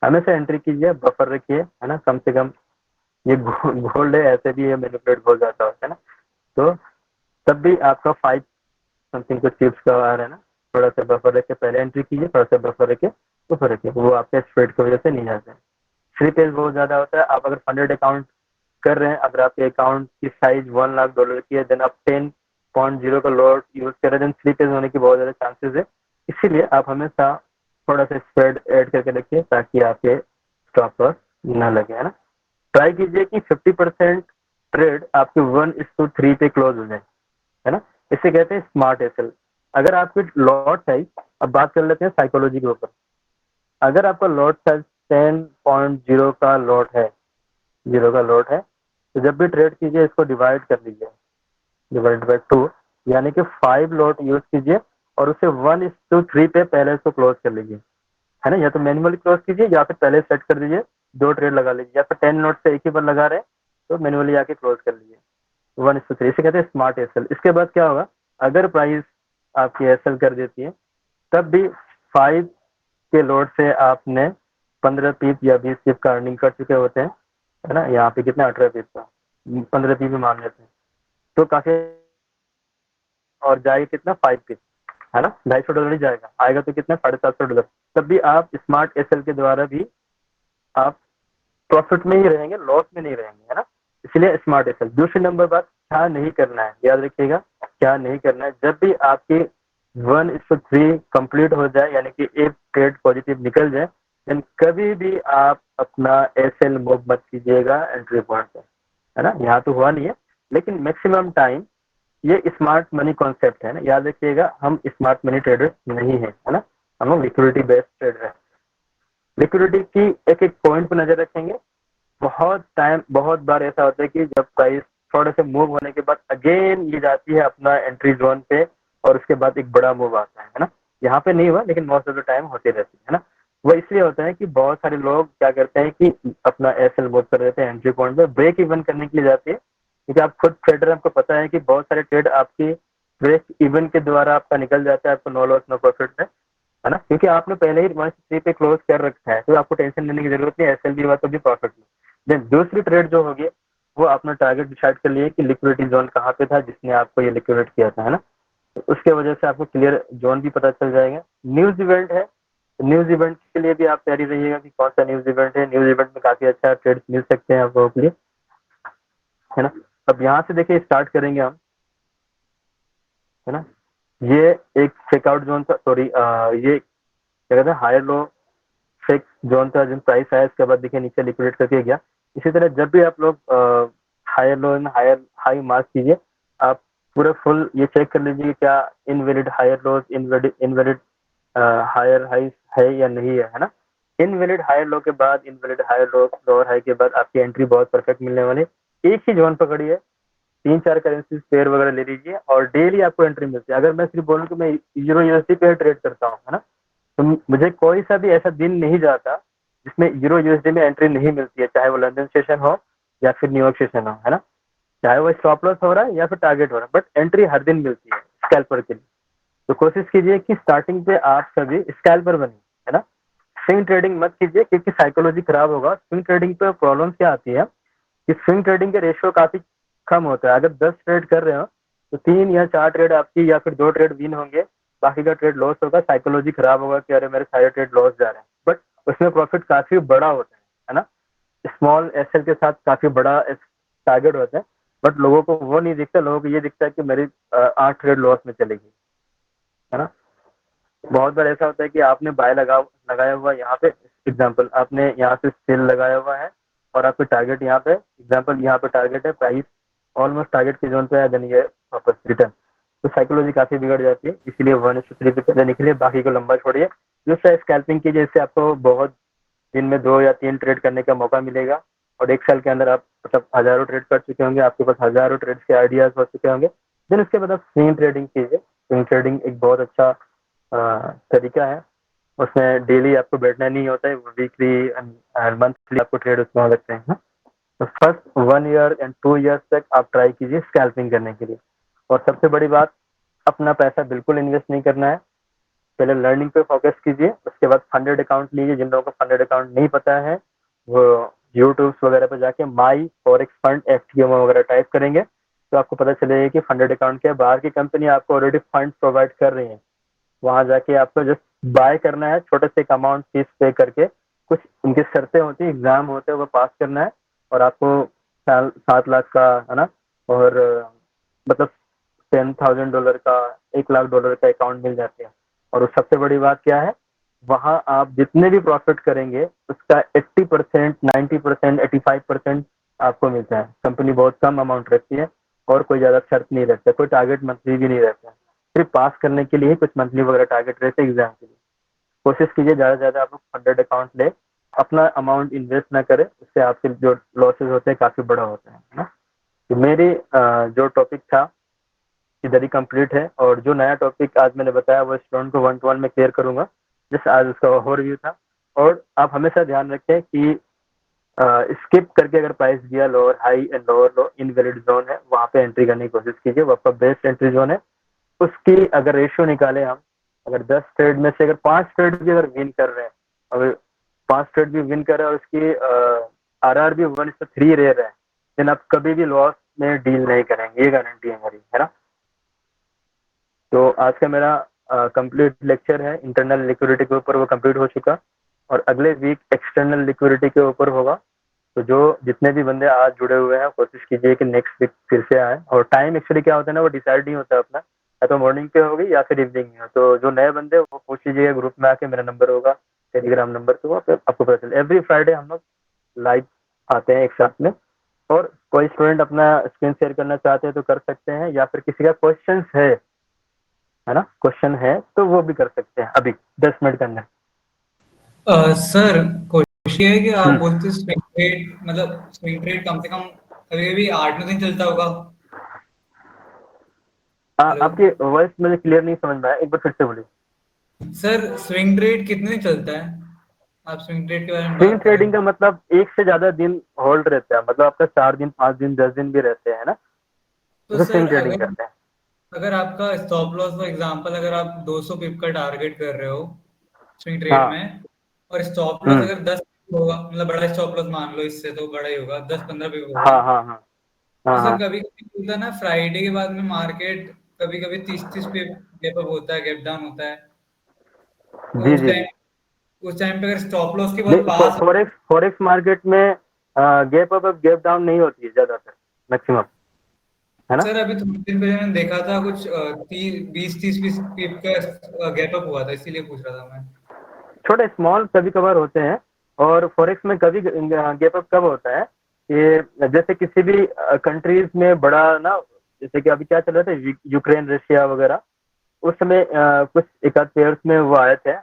हमेशा एंट्री कीजिए, बफर रखिए, है ना, कम से कम। ये गोल्ड है, ऐसे भी ये मैनिपुलेट हो जाता है ना। तो तब भी आपका 5 समथिंग कुछ चिप्स का आ रहा है ना, थोड़ा सा बफर रख के पहले एंट्री कीजिए, थोड़ा सा बफर रख के ऊपर रखिए, वो आपके स्प्रेड की वजह से नहीं जाते हैं। स्लिपेज बहुत ज्यादा होता है। आप अगर फंडेड अकाउंट कर रहे हैं, अगर आपके अकाउंट की साइज $1 लाख की है, देन आप 10.0 का लॉट यूज कर रहे हैं, देन स्लिपेज होने की बहुत ज्यादा चांसेस है। इसीलिए आप हमेशा थोड़ा सा स्प्रेड ऐड करके रखिए ताकि आपके स्टॉप लॉस ना लगे, है ना। ट्राई कीजिए कि 50% ट्रेड आपके 1:3 पे क्लोज हो जाए, है ना। इसे कहते हैं स्मार्ट एसएल। अगर आपकी लॉट साइज, अब बात कर लेते हैं साइकोलॉजी के ऊपर, अगर आपका लॉट साइज 10.0 का लॉट है, 0 का लॉट है, तो जब भी ट्रेड कीजिए इसको डिवाइड कर लीजिए, डिवाइड बाय 2, यानी कि 5 लॉट यूज कीजिए और उसे 1:3 पे पहले उसको क्लोज कर लीजिए, है ना। या तो मैनुअली क्लोज कीजिए या फिर पहले सेट कर दीजिए, 2 ट्रेड लगा लीजिए, या फिर 10 नोट से एक ही बार लगा रहे हैं तो मैनुअली आके क्लोज कर लीजिए 1:3। इसे कहते हैं स्मार्ट एसएल। इसके बाद क्या होगा, अगर प्राइस आपकी एसएल कर देती है तब भी 5 के लोड से आपने 15 पीप या 20 पीप का अर्निंग कर चुके होते हैं, है ना। यहाँ पे कितना 18 पीप का, 15 पीप मान लेते हैं तो काफी, और जाएगा कितना 5 पीप, है ना। $250 ही जाएगा, आएगा तो कितना $750। तब भी आप स्मार्ट एसएल के द्वारा भी आप प्रॉफिट में ही रहेंगे, लॉस में नहीं रहेंगे, है ना। इसलिए स्मार्ट एसएल। दूसरी नंबर बात, क्या नहीं करना है, याद रखिएगा क्या नहीं करना है। जब भी आपकी 1:3 कंप्लीट हो जाए, यानी कि एक ट्रेड पॉजिटिव निकल जाए, देन कभी भी आप अपना एसएल मूव मत कीजिएगा एंट्री पॉइंट पे, है ना। यहाँ तो हुआ नहीं है, लेकिन मैक्सिमम टाइम ये स्मार्ट मनी कॉन्सेप्ट है ना, याद रखिएगा हम स्मार्ट मनी ट्रेडर नहीं है, है ना। हम लोग लिक्विडिटी बेस्ड ट्रेडर है। लिक्विडिटी की एक एक पॉइंट पर नजर रखेंगे। बहुत बार ऐसा होता है कि जब प्राइस थोड़े से मूव होने के बाद अगेन ये जाती है अपना एंट्री जोन पे और उसके बाद एक बड़ा मूव आता है ना। यहाँ पे नहीं हुआ, लेकिन मोस्ट ऑफ द टाइम होते रहती है ना। वो इसलिए होता है कि बहुत सारे लोग क्या करते हैं कि अपना एसएल मूव कर देते हैं एंट्री पॉइंट पे, ब्रेक इवन करने के लिए जाती है, क्योंकि आप खुद ट्रेडर, आपको पता है कि बहुत सारे ट्रेड आपकी ब्रेक इवन के द्वारा आपका निकल जाता है, आपको नो लॉस नो प्रॉफिट में, है ना। क्योंकि आपने पहले ही 1:3 पे क्लोज कर रखा है, तो आपको टेंशन लेने की जरूरत नहीं, एसएल भी हुआ तो भी प्रॉफिट में। देन दूसरी ट्रेड जो होगी वो अपना टारगेट डिसाइड कर लिए कि लिक्विडिटी जोन कहाँ पे था जिसने आपको ये लिक्विडेट किया था, है ना। तो उसके वजह से आपको क्लियर जोन भी पता चल जाएगा। न्यूज इवेंट है, न्यूज इवेंट के लिए भी आप तैयारी रहिएगा कि कौन सा न्यूज इवेंट है। न्यूज इवेंट में काफी अच्छा ट्रेड मिल सकते हैं आप लोगों के लिए, है ना। अब यहाँ से देखिए स्टार्ट करेंगे हम, है ना। ये एक चेकआउट जोन था, सॉरी ये क्या कहते हैं हायर लो फिक्स जोन था, जिन प्राइस आया इसके बाद देखिए नीचे लिक्विडेट करके गया। इसी तरह जब भी आप लोग higher low and higher high mark कीजिए, आप पूरा फुल ये चेक कर लीजिए क्या invalid higher lows invalid higher high है या नहीं है ना। इनवैलिड हायर लो के बाद, invalid higher low lower high के बाद आपकी एंट्री बहुत परफेक्ट मिलने वाली। एक ही जोन पकड़िए, 3-4 करेंसी पेयर वगैरह ले लीजिए और डेली आपको एंट्री मिलती है। अगर मैं सिर्फ बोलूँ कि मैं यूरो यूएसडी पे ट्रेड करता हूँ, है ना, तो मुझे कोई सा भी ऐसा दिन नहीं जाता जिसमें यूरो यूएसडी में एंट्री नहीं मिलती है, चाहे वो लंदन सेशन हो या फिर न्यूयॉर्क सेशन हो, है ना। चाहे वो स्टॉप लॉस हो रहा है या फिर टारगेट हो रहा है, बट एंट्री हर दिन मिलती है स्कैल्पर के लिए। तो कोशिश कीजिए कि स्टार्टिंग पे आप सभी स्कैल्पर बनिए, है ना। स्विंग ट्रेडिंग मत कीजिए क्योंकि साइकोलॉजी खराब होगा। स्विंग ट्रेडिंग पे प्रॉब्लम क्या आती है कि स्विंग ट्रेडिंग के रेशियो काफी कम होता है। अगर 10 ट्रेड कर रहे हो तो 3 या 4 ट्रेड आपकी या फिर 2 ट्रेड विन होंगे, बाकी का ट्रेड लॉस होगा। साइकोलॉजी खराब होगा कि अरे मेरे सारे ट्रेड लॉस जा रहे हैं, बट उसमें प्रॉफिट काफी बड़ा होता है ना। स्मॉल एसएल के साथ काफी बड़ा टारगेट होता है, बट लोगों को वो नहीं दिखता। लोगों को ये दिखता है कि मेरी 8 ट्रेड लॉस में चलेगी, है ना। बहुत बार ऐसा होता है कि आपने बाय लगाया हुआ यहाँ पे, एग्जाम्पल आपने यहाँ से सेल लगाया हुआ है और आपके टारगेट यहाँ पे, एग्जाम्पल यहाँ पे टारगेट है, प्राइस ऑलमोस्ट टारगेट के जोन पे है, देन ये वापस रिटर्न। तो साइकोलॉजी काफी बिगड़ जाती है, इसलिए 1:3 पे पहले निकलिए, बाकी को लंबा छोड़िए। दूसरा स्कैल्पिंग कीजिए, इससे आपको बहुत दिन में 2 या 3 ट्रेड करने का मौका मिलेगा और 1 साल के अंदर आप मतलब हजारों ट्रेड कर चुके होंगे, आपके पास हजारों ट्रेड के आइडियाज हो चुके होंगे। देन उसके बाद आप स्विंग ट्रेडिंग कीजिए। स्विंग ट्रेडिंग एक बहुत अच्छा तरीका है, उसमें डेली आपको बैठना नहीं होता है, वीकली एंड मंथली आपको ट्रेड उसमें हो सकते हैं ना। तो फर्स्ट 1 ईयर एंड 2 ईयर्स तक आप ट्राई कीजिए स्कैल्पिंग करने के लिए। और सबसे बड़ी बात, अपना पैसा बिल्कुल इन्वेस्ट नहीं करना है, पहले लर्निंग पे फोकस कीजिए। उसके बाद फंडेड अकाउंट लीजिए। जिन लोगों को फंडेड अकाउंट नहीं पता है वो यूट्यूब वगैरह पे जाके माई फॉरेक्स फंड FTMO वगैरह टाइप करेंगे तो आपको पता चलेगा कि फंडेड अकाउंट क्या है। बाहर की कंपनी आपको ऑलरेडी फंड प्रोवाइड कर रही है, वहां जाके आपको जस्ट बाय करना है, छोटे से एक अमाउंट फीस पे करके। कुछ उनकी शर्तें होती है, एग्जाम होते हैं, वो पास करना है और आपको 7 लाख का, है ना, और मतलब $10,000 का, $1 लाख का अकाउंट मिल जाते हैं। और सबसे बड़ी बात क्या है, वहां आप जितने भी प्रॉफिट करेंगे उसका 80%, 90%, 85% आपको मिलता है। कंपनी बहुत कम अमाउंट रखती है और कोई ज्यादा शर्त नहीं रखता, कोई टारगेट मंथली भी नहीं रहता है, सिर्फ पास करने के लिए कुछ मंथली वगैरह टारगेट रहते हैं एग्जाम के लिए। कोशिश कीजिए ज्यादा से ज्यादा आप लोग फंडेड अकाउंट ले, अपना अमाउंट इन्वेस्ट ना करें, उससे आपके जो लॉसेज होते हैं काफी बड़ा होता है ना। तो मेरी जो टॉपिक था इधर ही कंप्लीट है। और जो नया टॉपिक आज मैंने बताया वो स्टूडेंट को 1-to-1 में क्लियर करूंगा, जैसे आज उसका ओवरव्यू था। और आप हमेशा ध्यान रखें कि स्किप करके अगर प्राइस दिया lower high and lower low invalid zone है, वहां पे एंट्री करने की कोशिश कीजिए। वो आपका बेस्ट एंट्री जोन है। उसकी अगर रेशियो निकाले हम, अगर 10 ट्रेड में से अगर 5 ट्रेड भी अगर विन कर रहे हैं, अगर 5 ट्रेड भी विन कर रहे हैं और उसकी आरआर भी 1:3 रह रहा है, देन आप कभी भी लॉस में डील नहीं करेंगे, ये गारंटी है मेरी, है ना। तो आज का मेरा कंप्लीट लेक्चर है इंटरनल लिक्विडिटी के ऊपर, वो कंप्लीट हो चुका। और अगले वीक एक्सटर्नल लिक्विडिटी के ऊपर होगा। तो जो जितने भी बंदे आज जुड़े हुए हैं कोशिश कीजिए कि नेक्स्ट वीक फिर से आए। और टाइम एक्चुअली क्या होता है ना, वो डिसाइड नहीं होता अपना, या तो मॉर्निंग पे होगी या फिर इवनिंग में। तो जो नए बंदे वो पूछ लीजिएगा ग्रुप में आके, मेरा नंबर होगा टेलीग्राम नंबर, तो आपको पता चले। एवरी फ्राइडे हम लोग लाइव आते हैं एक साथ में। और कोई स्टूडेंट अपना स्क्रीन शेयर करना चाहते हैं तो कर सकते हैं, या फिर किसी का क्वेश्चन है ना, क्वेश्चन है तो वो भी कर सकते हैं अभी 10 मिनट के अंदर। सर क्वेश्चन ये है कि आप बोलते स्विंग ट्रेड, मतलब स्विंग ट्रेड कम से कम कभी कभी 8-9 दिन चलता होगा। हेलो आपकी वॉइस मुझे क्लियर नहीं समझ में आया, एक बार फिर से बोलिए। सर, स्विंग ट्रेड कितने दिन चलता है? आप स्विंग ट्रेड के बारे में स्विंग बात ट्रेडिंग करें। का मतलब एक से ज्यादा दिन होल्ड रहता है, मतलब आपका 4 दिन 5 दिन 10 दिन भी रहते हैं ना, तो उसे सर स्विंग ट्रेडिंग अगर करते हैं। अगर आपका स्टॉप लॉस फॉर एग्जांपल, अगर आप 200 पिप का टारगेट कर रहे हो स्विंग ट्रेड हाँ। में, और स्टॉप लॉस हम्म। अगर 10 होगा, मतलब बड़ा स्टॉप लॉस मान लो, इससे तो बड़ा ही होगा, 10-15 पिप होगा। हाँ हाँ हाँ तो हाँ सर हाँ। कभी कभी होता है ना, फ्राइडे के बाद में मार्केट कभी कभी 30-30 पे गैप अप होता है, गैप डाउन होता है। तो जी जी जी। उस टाइम पे अगर स्टॉप लॉस के बहुत नहीं, पास, फॉरेक्स मार्केट में गैप अप गैप डाउन नहीं होती है ज्यादातर, मैक्सिमम, है ना। सर अभी थोड़े दिन पहले मैंने देखा था कुछ 20-30 पिप का गैप अप हुआ था, इसीलिए पूछ रहा था मैं। छोटे स्मॉल कभी कभार होते हैं। और फॉरेक्स में कभी गैप अप कब होता है कि जैसे किसी भी कंट्रीज में बड़ा ना, जैसे कि अभी क्या चल रहा था, यूक्रेन रशिया वगैरह, उस समय कुछ एक आध पेयर्स में वो आए थे,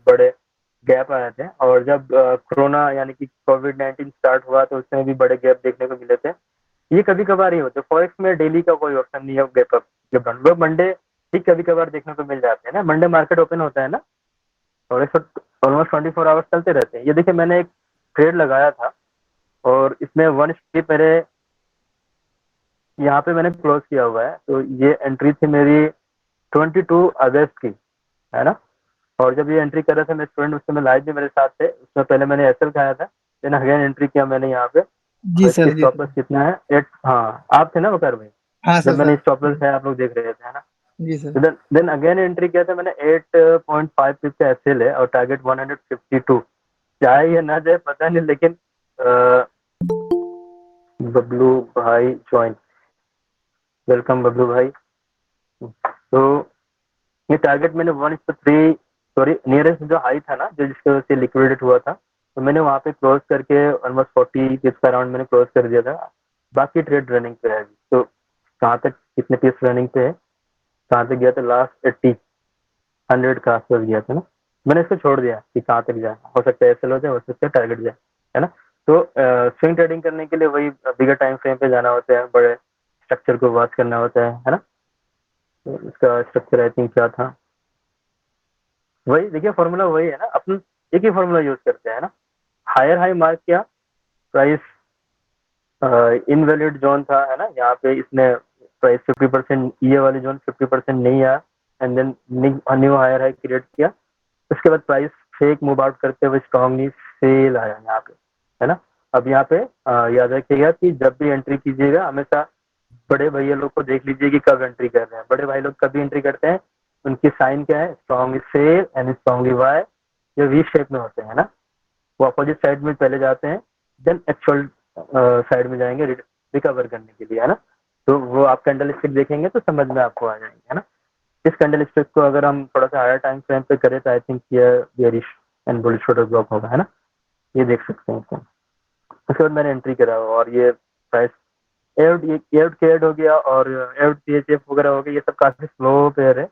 बड़े गैप आए थे। और जब कोरोना यानी कि कोविड-19 स्टार्ट हुआ तो उसमें भी बड़े गैप देखने को मिले थे। ये कभी कभार ही होते, फॉरेक्स में डेली का कोई ऑप्शन नहीं है गैप अप गैप डाउन। वो मंडे ही कभी कभार देखने को मिल जाते हैं ना, मंडे मार्केट ओपन होता है ना, और इस वक्त ऑलमोस्ट 24 आवर्स चलते रहते हैं। ये देखिए मैंने एक ट्रेड लगाया था और इसमें 1 मेरे यहाँ पे मैंने क्लोज किया हुआ है। तो ये एंट्री थी मेरी 22 अगस्त की, है ना। और जब ये एंट्री कर रहे थे मेरे स्टूडेंट, उस समय लाइव भी मेरे साथ थे। उसमें पहले मैंने एसएल खाया था, देन अगेन एंट्री किया मैंने यहाँ पे। जी और इसकी सर, जी स्टॉप लॉस सर। कितना है 8, हाँ आप थे ना वकार भाई, हाँ जब सर, मैंने सर। स्टॉप लॉस है आप लोग देख रहे थे, है ना। जी सर। देन अगेन एंट्री किया था मैंने 8.5 पिप का एसएल है और टारगेट 152। जाए या ना जाए पता नहीं, लेकिन बबलू भाई ज्वाइन, वेलकम बबलू भाई। तो ये टारगेट मैंने 1:3, सॉरी नियरेस्ट जो हाई था ना, जो जिसकी वजह से लिक्विडेट हुआ था, तो मैंने वहां पे क्लोज करके ऑलमोस्ट 40 पिप्स का अराउंड मैंने क्लोज कर दिया था। बाकी ट्रेड रनिंग पे है अभी। तो कहाँ तक कितने पीस रनिंग पे है, कहाँ तक गया था, लास्ट 100 का आसपास गया था ना। मैंने इसको छोड़ दिया कि कहाँ तक जाए, हो सकता है एसएल हो जाए, हो सकता है टारगेट जाए, है ना। तो स्विंग ट्रेडिंग करने के लिए वही बिगर टाइम फ्रेम पे जाना होता है, बड़े स्ट्रक्चर को वॉच करना होता है ना। तो इसका स्ट्रक्चर आई थिंक क्या था, वही देखिए फॉर्मूला वही है ना, अपन एक ही फॉर्मूला यूज करते हैं ना। हायर हाई मार्क किया, प्राइस इनवैलिड जोन था, है ना। यहाँ पे इसने प्राइस 50%, ये वाली जोन 50% नहीं आया, and then new higher high create किया। उसके बाद प्राइस फेक मूव आउट करते हुए स्ट्रांगली सेल आया यहाँ पे, है ना। अब यहाँ पे याद रखिएगा कि जब भी एंट्री कीजिएगा हमेशा बड़े भैया लोग को देख लीजिए कि कब एंट्री कर रहे हैं। बड़े भाई लोग कभी एंट्री करते हैं, उनकी साइन क्या है, strongly sell and strongly buy, ये वी शेप में होते हैं ना। वो अपोजिट साइड में पहले जाते हैं, देन एक्चुअल साइड में जाएंगे रिकवर करने के लिए, है ना। तो वो आप कैंडल स्टिक देखेंगे तो समझ में आपको आ जाएंगे, है ना। इस कैंडल स्टिक को अगर हम थोड़ा सा हायर टाइम फ्रेम पे करें तो आई थिंक ये bearish and bullish order block होगा, है ना। ये देख सकते हैं इसको। उसके बाद मैंने एंट्री करा और ये प्राइस एड केड हो गया और एड सीएचएफ वगैरह हो गया, ये सब काफी स्लो पेयर है,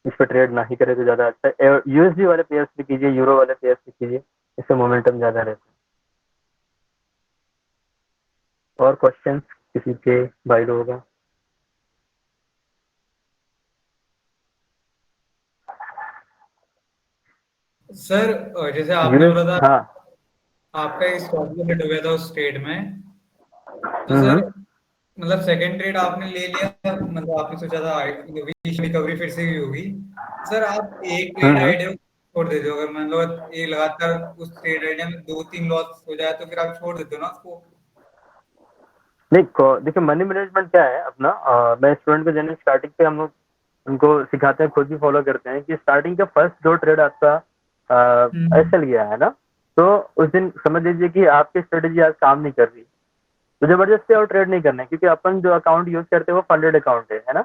इस पर ट्रेड ना ही करे तो ज्यादा अच्छा है। यूएसडी वाले पेयर्स भी कीजिए, यूरो वाले पेयर्स भी कीजिए, इससे मोमेंटम ज्यादा रहता है। और क्वेश्चंस किसी के भाई लोगों का? सर जैसे आपने बोला था हाँ। आपका एक स्टॉक भी हिट हो गया था उस ट्रेड में, तो हम्म। सर मतलब सेकंड ट्रेड आपने ले लिया, मतलब आपने सोचा था रिकवरी फिर से ही होगी, सर आप एक ट्रेड हम्म। आइडिया छोड़ देते हो, अगर मतलब ये लगातार उस ट्रेड आइडिया में 2-3 लॉस हो जाए तो फिर आप छोड़ देते हो ना उसको। नहीं देखिए, मनी मैनेजमेंट क्या है अपना, मैं स्टूडेंट को जनरली स्टार्टिंग पे हम लोग उनको सिखाते हैं, खुद भी फॉलो करते हैं कि स्टार्टिंग का फर्स्ट जो ट्रेड आपका ऐसे लिया है ना, तो उस दिन समझ लीजिए कि आपकी स्ट्रेटेजी आज काम नहीं कर रही, तो जबरदस्ती और ट्रेड नहीं करना है, क्योंकि अपन जो अकाउंट यूज करते हैं वो फंडेड अकाउंट है ना।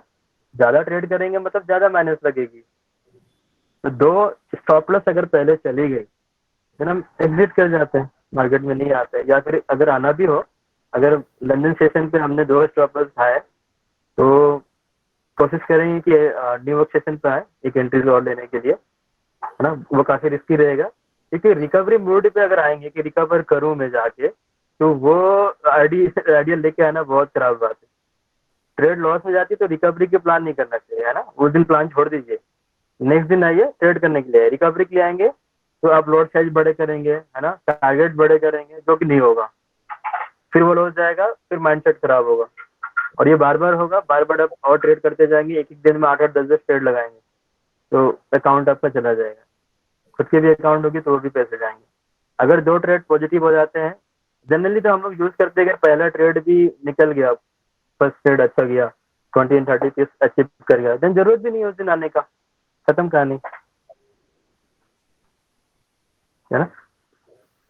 ज्यादा ट्रेड करेंगे मतलब ज्यादा माइनस लगेगी, तो 2 स्टॉप लॉस अगर पहले चली गई फिर हम एग्जिट कर जाते हैं, मार्केट में नहीं आते, या फिर अगर आना भी हो, अगर लंदन सेशन पे हमने 2 स्टॉप लॉस खाए तो कोशिश करेंगे कि न्यूयॉर्क सेशन पे आए एक एंट्री और लेने के लिए, है ना। वो काफी रिस्की रहेगा, क्योंकि रिकवरी मोड पे अगर आएंगे कि रिकवर करूं मैं जाके, तो वो आइडिया लेके आना बहुत खराब बात है। ट्रेड लॉस में जाती है तो रिकवरी के प्लान नहीं करना चाहिए, है ना। उस दिन प्लान छोड़ दीजिए, नेक्स्ट दिन आइए ट्रेड करने के लिए, रिकवरी के लिए आएंगे तो आप लॉट साइज बड़े करेंगे, है ना, टारगेट बड़े करेंगे, जो कि नहीं होगा, फिर वो लॉस जाएगा, फिर माइंडसेट खराब होगा, और ये बार बार होगा, बार बार आप और ट्रेड करते जाएंगे, एक एक दिन में 8-8 10-10 ट्रेड लगाएंगे, तो अकाउंट आपका चला जाएगा, खुद की भी अकाउंट होगी तो वो भी पैसे जाएंगे। अगर 2 ट्रेड पॉजिटिव हो जाते हैं, जनरली तो हम लोग यूज करते हैं, अगर पहला ट्रेड भी निकल गया, फर्स्ट ट्रेड अच्छा गया, 20 एंड 30 पीस अचीव कर गया, देन जरूरत भी नहीं है उस दिन आने का, खत्म कहानी, है ना।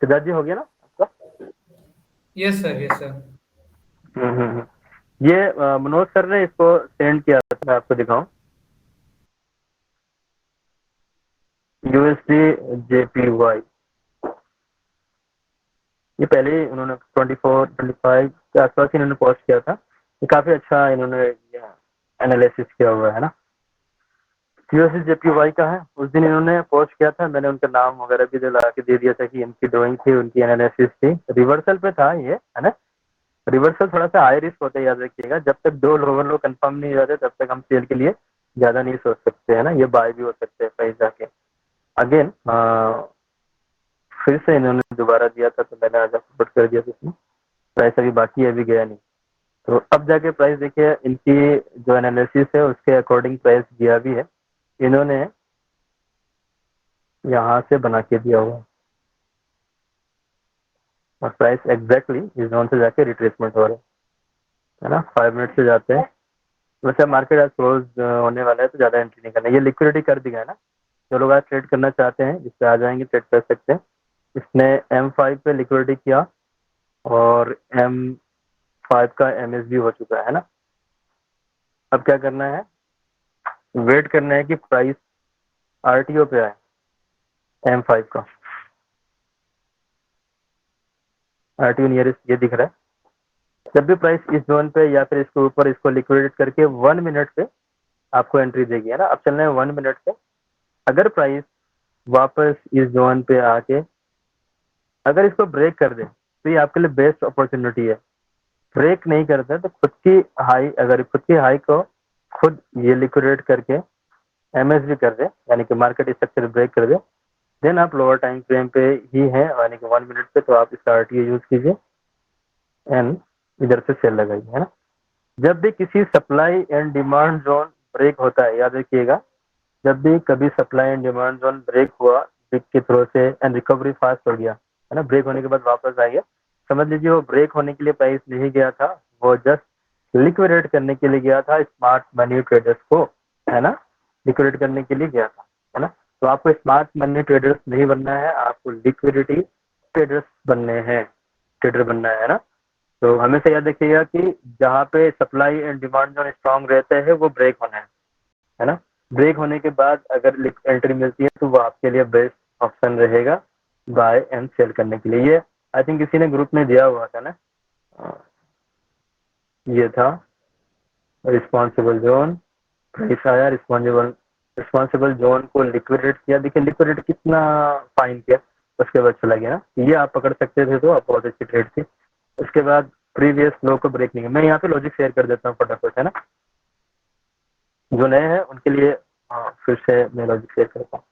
सिद्धार्थ जी हो गया ना आपका? Yes sir, yes sir. ये मनोज सर ने इसको सेंड किया था, मैं आपको दिखाऊं, यूएसडी जेपीवाई, ये पहले ही उन्होंने 24-25 के आसपास इन्होंने पोस्ट किया था, ये काफी अच्छा इन्होंने एनालिसिस किया हुआ है ना। यूएसडी जेपीवाई का है, उस दिन इन्होंने पोस्ट किया था, मैंने उनका नाम वगैरह भी दिला के दे दिया था कि इनकी ड्राइंग थी, उनकी एनालिसिस थी, रिवर्सल पे था ये, है ना। रिवर्सल थोड़ा सा हाई रिस्क होता है, याद रखिएगा, जब तक 2 लोअर लो कंफर्म नहीं हो जाते तब तक हम सेल के लिए ज्यादा नहीं सोच सकते, है ना। ये बाय भी हो सकते हैं प्राइस जाके अगेन, फिर से इन्होंने दोबारा दिया था तो मैंने आज अपलोड कर दिया था इसमें, प्राइस अभी बाकी है, अभी गया नहीं, तो अब जाके प्राइस देखिए, इनकी जो एनालिसिस है उसके अकॉर्डिंग प्राइस गया भी है, इन्होंने यहाँ से बना के दिया हुआ, और प्राइस एग्जैक्टली इस जोन से जाके रिट्रेसमेंट हो रहा है ना। 5 मिनट से जाते हैं, वैसे मार्केट आज क्लोज होने वाला है तो ज्यादा एंट्री नहीं करना, ये लिक्विडिटी कर दिया है ना, जो लोग आज ट्रेड करना चाहते हैं इस पे आ जाएंगे, ट्रेड कर सकते हैं। इसने M5 पे लिक्विडिटी किया और M5 का MSB हो चुका है ना। अब क्या करना है, वेट करना है कि प्राइस RTO पे आए, M5 का RTO नियरेस्ट ये दिख रहा है, जब भी प्राइस इस जोन पे या फिर इसके ऊपर इसको लिक्विडेट करके 1 मिनट पे आपको एंट्री देगी, है ना। अब चलना है 1 मिनट पे, अगर प्राइस वापस इस जोन पे आके अगर इसको ब्रेक कर दे तो ये आपके लिए बेस्ट अपॉर्चुनिटी है। ब्रेक नहीं करता तो खुद की हाई, अगर खुद की हाई को खुद ये लिक्विडेट करके MSB कर दे, यानी कि मार्केट स्ट्रक्चर ब्रेक कर दे, देन आप लोअर टाइम फ्रेम पे ही है, यानी कि 1 मिनट पे, तो आप इसका RTO यूज कीजिए एंड इधर से सेल लगाइए, है ना। जब भी किसी supply and demand zone break होता है, याद रखिएगा, जब भी कभी supply and demand zone break हुआ बिग के थ्रो से एंड रिकवरी फास्ट हो गया, है ना, ब्रेक होने के बाद वापस आ गया, समझ लीजिए वो ब्रेक होने के लिए प्राइस नहीं गया था, वो जस्ट लिक्विडेट करने के लिए गया था स्मार्ट मनी ट्रेडर्स को, है ना, लिक्विडेट करने के लिए गया था, है ना। तो आपको स्मार्ट मनी ट्रेडर्स नहीं बनना है, आपको लिक्विडिटी ट्रेडर्स बनने हैं, ट्रेडर बनना है ना। तो हमेशा याद रखिएगा कि जहाँ पे supply and demand zone strong रहते हैं वो ब्रेक होना है ना। ब्रेक होने के बाद अगर एंट्री मिलती है तो वो आपके लिए बेस्ट ऑप्शन रहेगा बाय एंड सेल करने के लिए। ये आई थिंक किसी ने ग्रुप में दिया हुआ था ना, ये था रिस्पॉन्सिबल जोन, प्राइस आया, रिस्पॉन्सिबल जोन को लिक्विडेट किया, देखिए लिक्विडेट कितना फाइन किया, उसके बाद चला गया ना। ये आप पकड़ सकते थे तो आप बहुत अच्छी ट्रेड थी। उसके बाद प्रीवियस लो को ब्रेक नहीं, मैं यहाँ पे लॉजिक शेयर कर देता हूँ फटाफट, है ना, जो नए हैं उनके लिए फिर से मैं लॉजिक शेयर करता हूँ।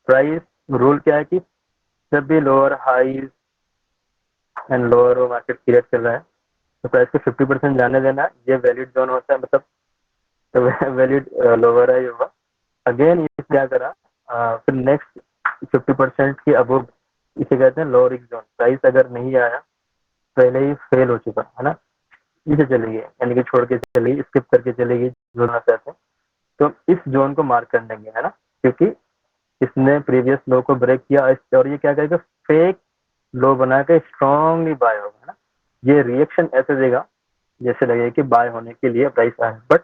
प्राइस रूल क्या है कि जब भी lower highs and lower market create कर रहा है तो प्राइस को 50% जाने देना, ये वैलिड जोन होता है, मतलब वैलिड लोअर है ये हुआ। अगेन ये क्या करा, फिर नेक्स्ट 50% के अबव इसे कहते हैं लोअर जोन। प्राइस अगर नहीं आया, पहले ही फेल हो चुका है ना, इसे चलेगी, यानी कि छोड़ के चलेगी, स्किप करके चलेगी जो ना चाहते हैं, तो इस जोन को मार्क कर देंगे, है ना, क्योंकि इसने प्रीवियस लो को ब्रेक किया और ये क्या करेगा, फेक लो बना के स्ट्रॉन्गली बाय होगा, है ना। ये रिएक्शन ऐसे देगा जैसे लगेगा कि बाय होने के लिए प्राइस आया, बट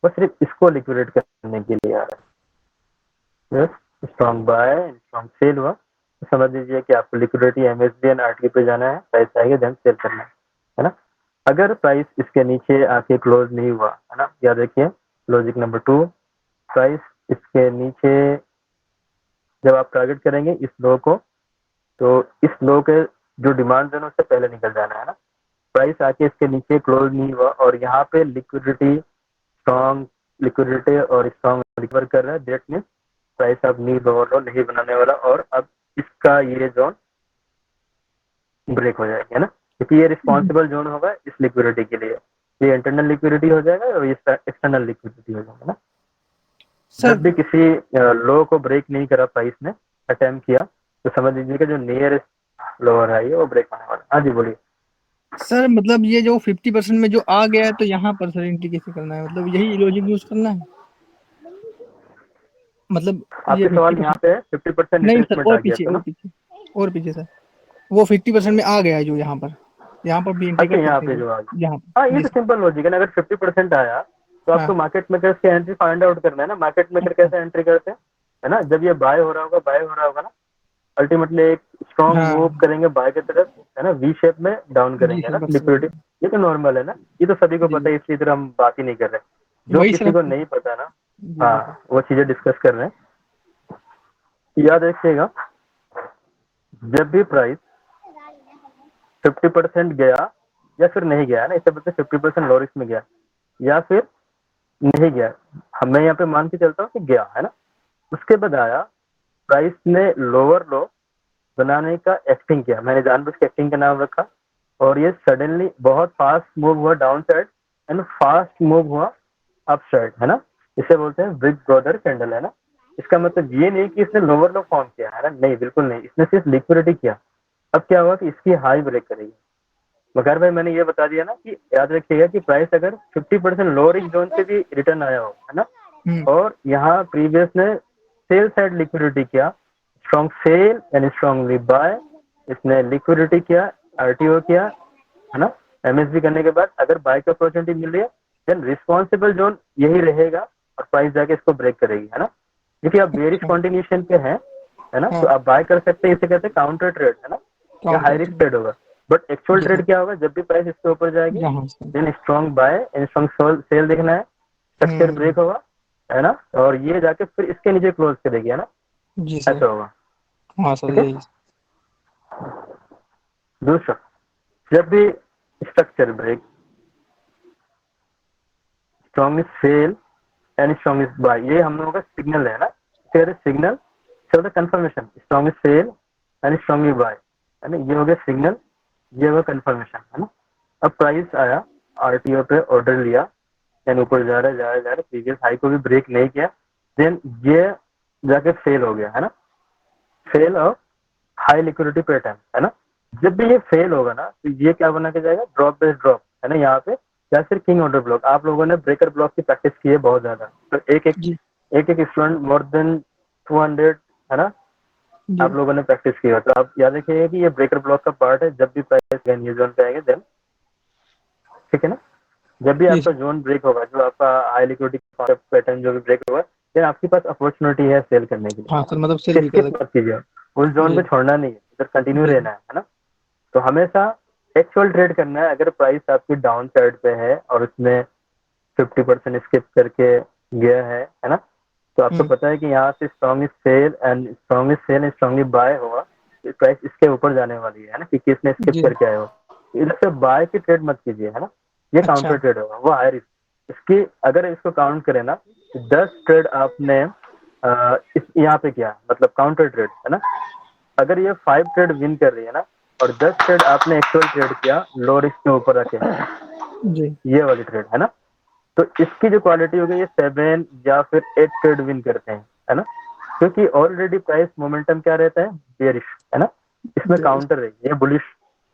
वो सिर्फ इसको लिक्विडेट करने के लिए आ रहा है। स्ट्रॉन्ग बाय स्ट्रॉन्ग सेल हुआ तो समझ लीजिए कि आपको लिक्विडिटी एमएसबी एंड आरटी पे जाना है, प्राइस आएगा देन सेल करना है ना। अगर प्राइस इसके नीचे आके क्लोज नहीं हुआ, है ना, याद रखिए लॉजिक नंबर 2, प्राइस इसके नीचे जब आप टारगेट करेंगे इस लो को, तो इस लो के जो डिमांड जोन उससे पहले निकल जाना है ना। प्राइस आके इसके नीचे क्लोज नहीं हुआ और यहाँ पे लिक्विडिटी स्ट्रॉन्ग लिक्विडिटी और स्ट्रॉन्ग रिकवर कर रहा है, दैट मीन्स प्राइस अब न्यू लोअर लो नहीं बनाने वाला और अब इसका ये जोन ब्रेक हो जाएगा, है ना, क्योंकि ये रिस्पॉन्सिबल जोन होगा इस लिक्विडिटी के लिए। ये इंटरनल लिक्विडिटी हो जाएगा और ये एक्सटर्नल लिक्विडिटी हो जाएगा ना। जब भी किसी लो को ब्रेक नहीं करा प्राइस ने, अटेम्प्ट किया, तो समझ लीजिए कि जो नियरेस्ट लोअर है ये वो ब्रेक होने वाला। हाँ जी बोलिए सर। मतलब ये जो 50% में जो आ गया है तो यहाँ पर सर एंट्री कैसे करना है, मतलब यही लॉजिक यूज करना है, मतलब ये आपके सवाल यहाँ पे 50% नहीं सर, रिट्रेसमेंट आ और गया पीछे था ना। और पीछे सर, वो 50% में आ गया है जो यहाँ पर भी एंट्री अच्छा कर यहाँ सकते पे हैं जो आ गया, यहाँ हाँ ये जी तो सर। सिंपल लॉजिक है ना। अगर 50% आया तो आपको हाँ। मार्केट मेकर की एंट्री फाइंड आउट करना है ना। मार्केट मेकर कैसे एंट्री करते हैं, है ना, जब ये बाय हो रहा होगा ना, अल्टीमेटली एक स्ट्रॉन्ग हाँ मूव करेंगे बाय की तरफ, है ना, वी शेप में डाउन जी करेंगे सर, ना बस लिक्विडिटी। ये तो नॉर्मल है ना, ये तो सभी को जी पता है, इसलिए इधर हम बात ही नहीं कर रहे। जो वही किसी सर को नहीं पता ना, जी जी हाँ वो चीजें डिस्कस कर रहे हैं। याद रखिएगा, जब भी प्राइस 50% गया या फिर नहीं गया ना, इससे बोलते 50% लो रिस्क में गया या फिर नहीं गया, मैं यहाँ पे मान के चलता हूँ कि गया, है ना, उसके बाद आया प्राइस ने लोअर लो बनाने का एक्टिंग किया, मैंने जानबूझ के एक्टिंग का नाम रखा, और ये सडनली बहुत फास्ट मूव हुआ down side and fast move हुआ अप साइड, है ना, इसे बोलते हैं बिग ब्रदर कैंडल, है ना। इसका मतलब ये नहीं कि इसने लोअर लो फॉर्म किया, है ना, नहीं बिल्कुल नहीं, इसने सिर्फ लिक्विडिटी किया। अब क्या हुआ कि इसकी हाई ब्रेक करेगी। मगर भाई मैंने ये बता दिया ना कि याद रखिएगा कि प्राइस अगर 50% लोअर जोन से भी रिटर्न आया हो, है ना, और यहाँ प्रीवियस ने सेल साइड लिक्विडिटी किया, strong sell and strongly buy, इसने लिक्विडिटी किया, आरटीओ किया, है ना, एमएसबी करने के बाद अगर बाय की अपॉर्चुनिटी मिल रही है, देन रिस्पॉन्सिबल जोन यही रहेगा और प्राइस जाके इसको ब्रेक करेगी, है ना, क्योंकि आप बेरिश कॉन्टिन्यूशन पे है ना, तो आप बाय कर सकते हैं, इसे कहते हैं काउंटर ट्रेड, है ना, या हाई रिस्क ट्रेड होगा। बट एक्चुअल ट्रेड क्या होगा, जब भी प्राइस इसके ऊपर जाएगी then strong buy and strong sell देखना है, स्ट्रक्चर ब्रेक होगा, है ना, और ये जाके फिर इसके नीचे क्लोज करेगी, है ना, जी ऐसा सर। होगा। हाँ सर ठीक है? यही दूसरा, जब भी structure break, strong sell and strong buy, ये हम लोगों का सिग्नल है ना, signal so the confirmation, strong sell and strong buy, है ना, ये हो गया सिग्नल, ये होगा कंफर्मेशन, है ना। अब प्राइस आया, आरटीओ पे ऑर्डर लिया, देन ऊपर जा रहा है, प्रीवियस हाई को भी ब्रेक नहीं किया, देन ये जाके फेल हो गया, है ना, fell off high liquidity pattern, है ना। जब भी ये फेल होगा ना तो ये क्या बना के जाएगा, ड्रॉप बेस्ड ड्रॉप, है ना, यहाँ पे या फिर किंग ऑर्डर ब्लॉक। आप लोगों ने ब्रेकर ब्लॉक की प्रैक्टिस की है बहुत ज्यादा, तो एक स्टूडेंट मोर देन 200, है ना, आप लोगों ने प्रैक्टिस की हो, तो आप याद रखिएगा कि ये ब्रेकर ब्लॉक का पार्ट है। जब भी प्राइस ये जोन पे आएंगे देन, ठीक है ना, जब भी आपका जोन ब्रेक होगा, जो आपका हाई लिक्विडिटी पैटर्न जो भी ब्रेक होगा, देन आपके पास अपॉर्चुनिटी है सेल करने के लिए। हाँ सर, मतलब सेल भी कर मत कीजिए, उस जोन पे छोड़ना नहीं है, इधर कंटिन्यू रहना है ना। तो हमेशा एक्चुअल ट्रेड करना है। अगर प्राइस आपकी डाउन साइड पे है और उसमें 50% स्किप करके गया है ना, तो आपको पता है कि यहाँ से strongly sell and strongly buy होगा, तो प्राइस इसके ऊपर जाने वाली है ना, क्योंकि इसने स्किप करके आया हो। इधर से बाय की ट्रेड मत कीजिए, है ना, ये काउंटर ट्रेड होगा, वो हाई रिस्क। इसकी अगर इसको काउंट करें ना, 10 ट्रेड आपने इस यहाँ पे क्या है, मतलब काउंटर ट्रेड है ना। अगर ये 5 ट्रेड विन कर रही है ना और 10 ट्रेड आपने एक्चुअल ट्रेड किया लो रिस्क के ऊपर रखे, जी ये वाली ट्रेड है ना, तो इसकी जो क्वालिटी होगी ये 7 या फिर 8 ट्रेड विन करते हैं, है ना, क्योंकि ऑलरेडी प्राइस मोमेंटम क्या रहता है, बेरिश, है ना। इसमें काउंटर है, ये बुलिश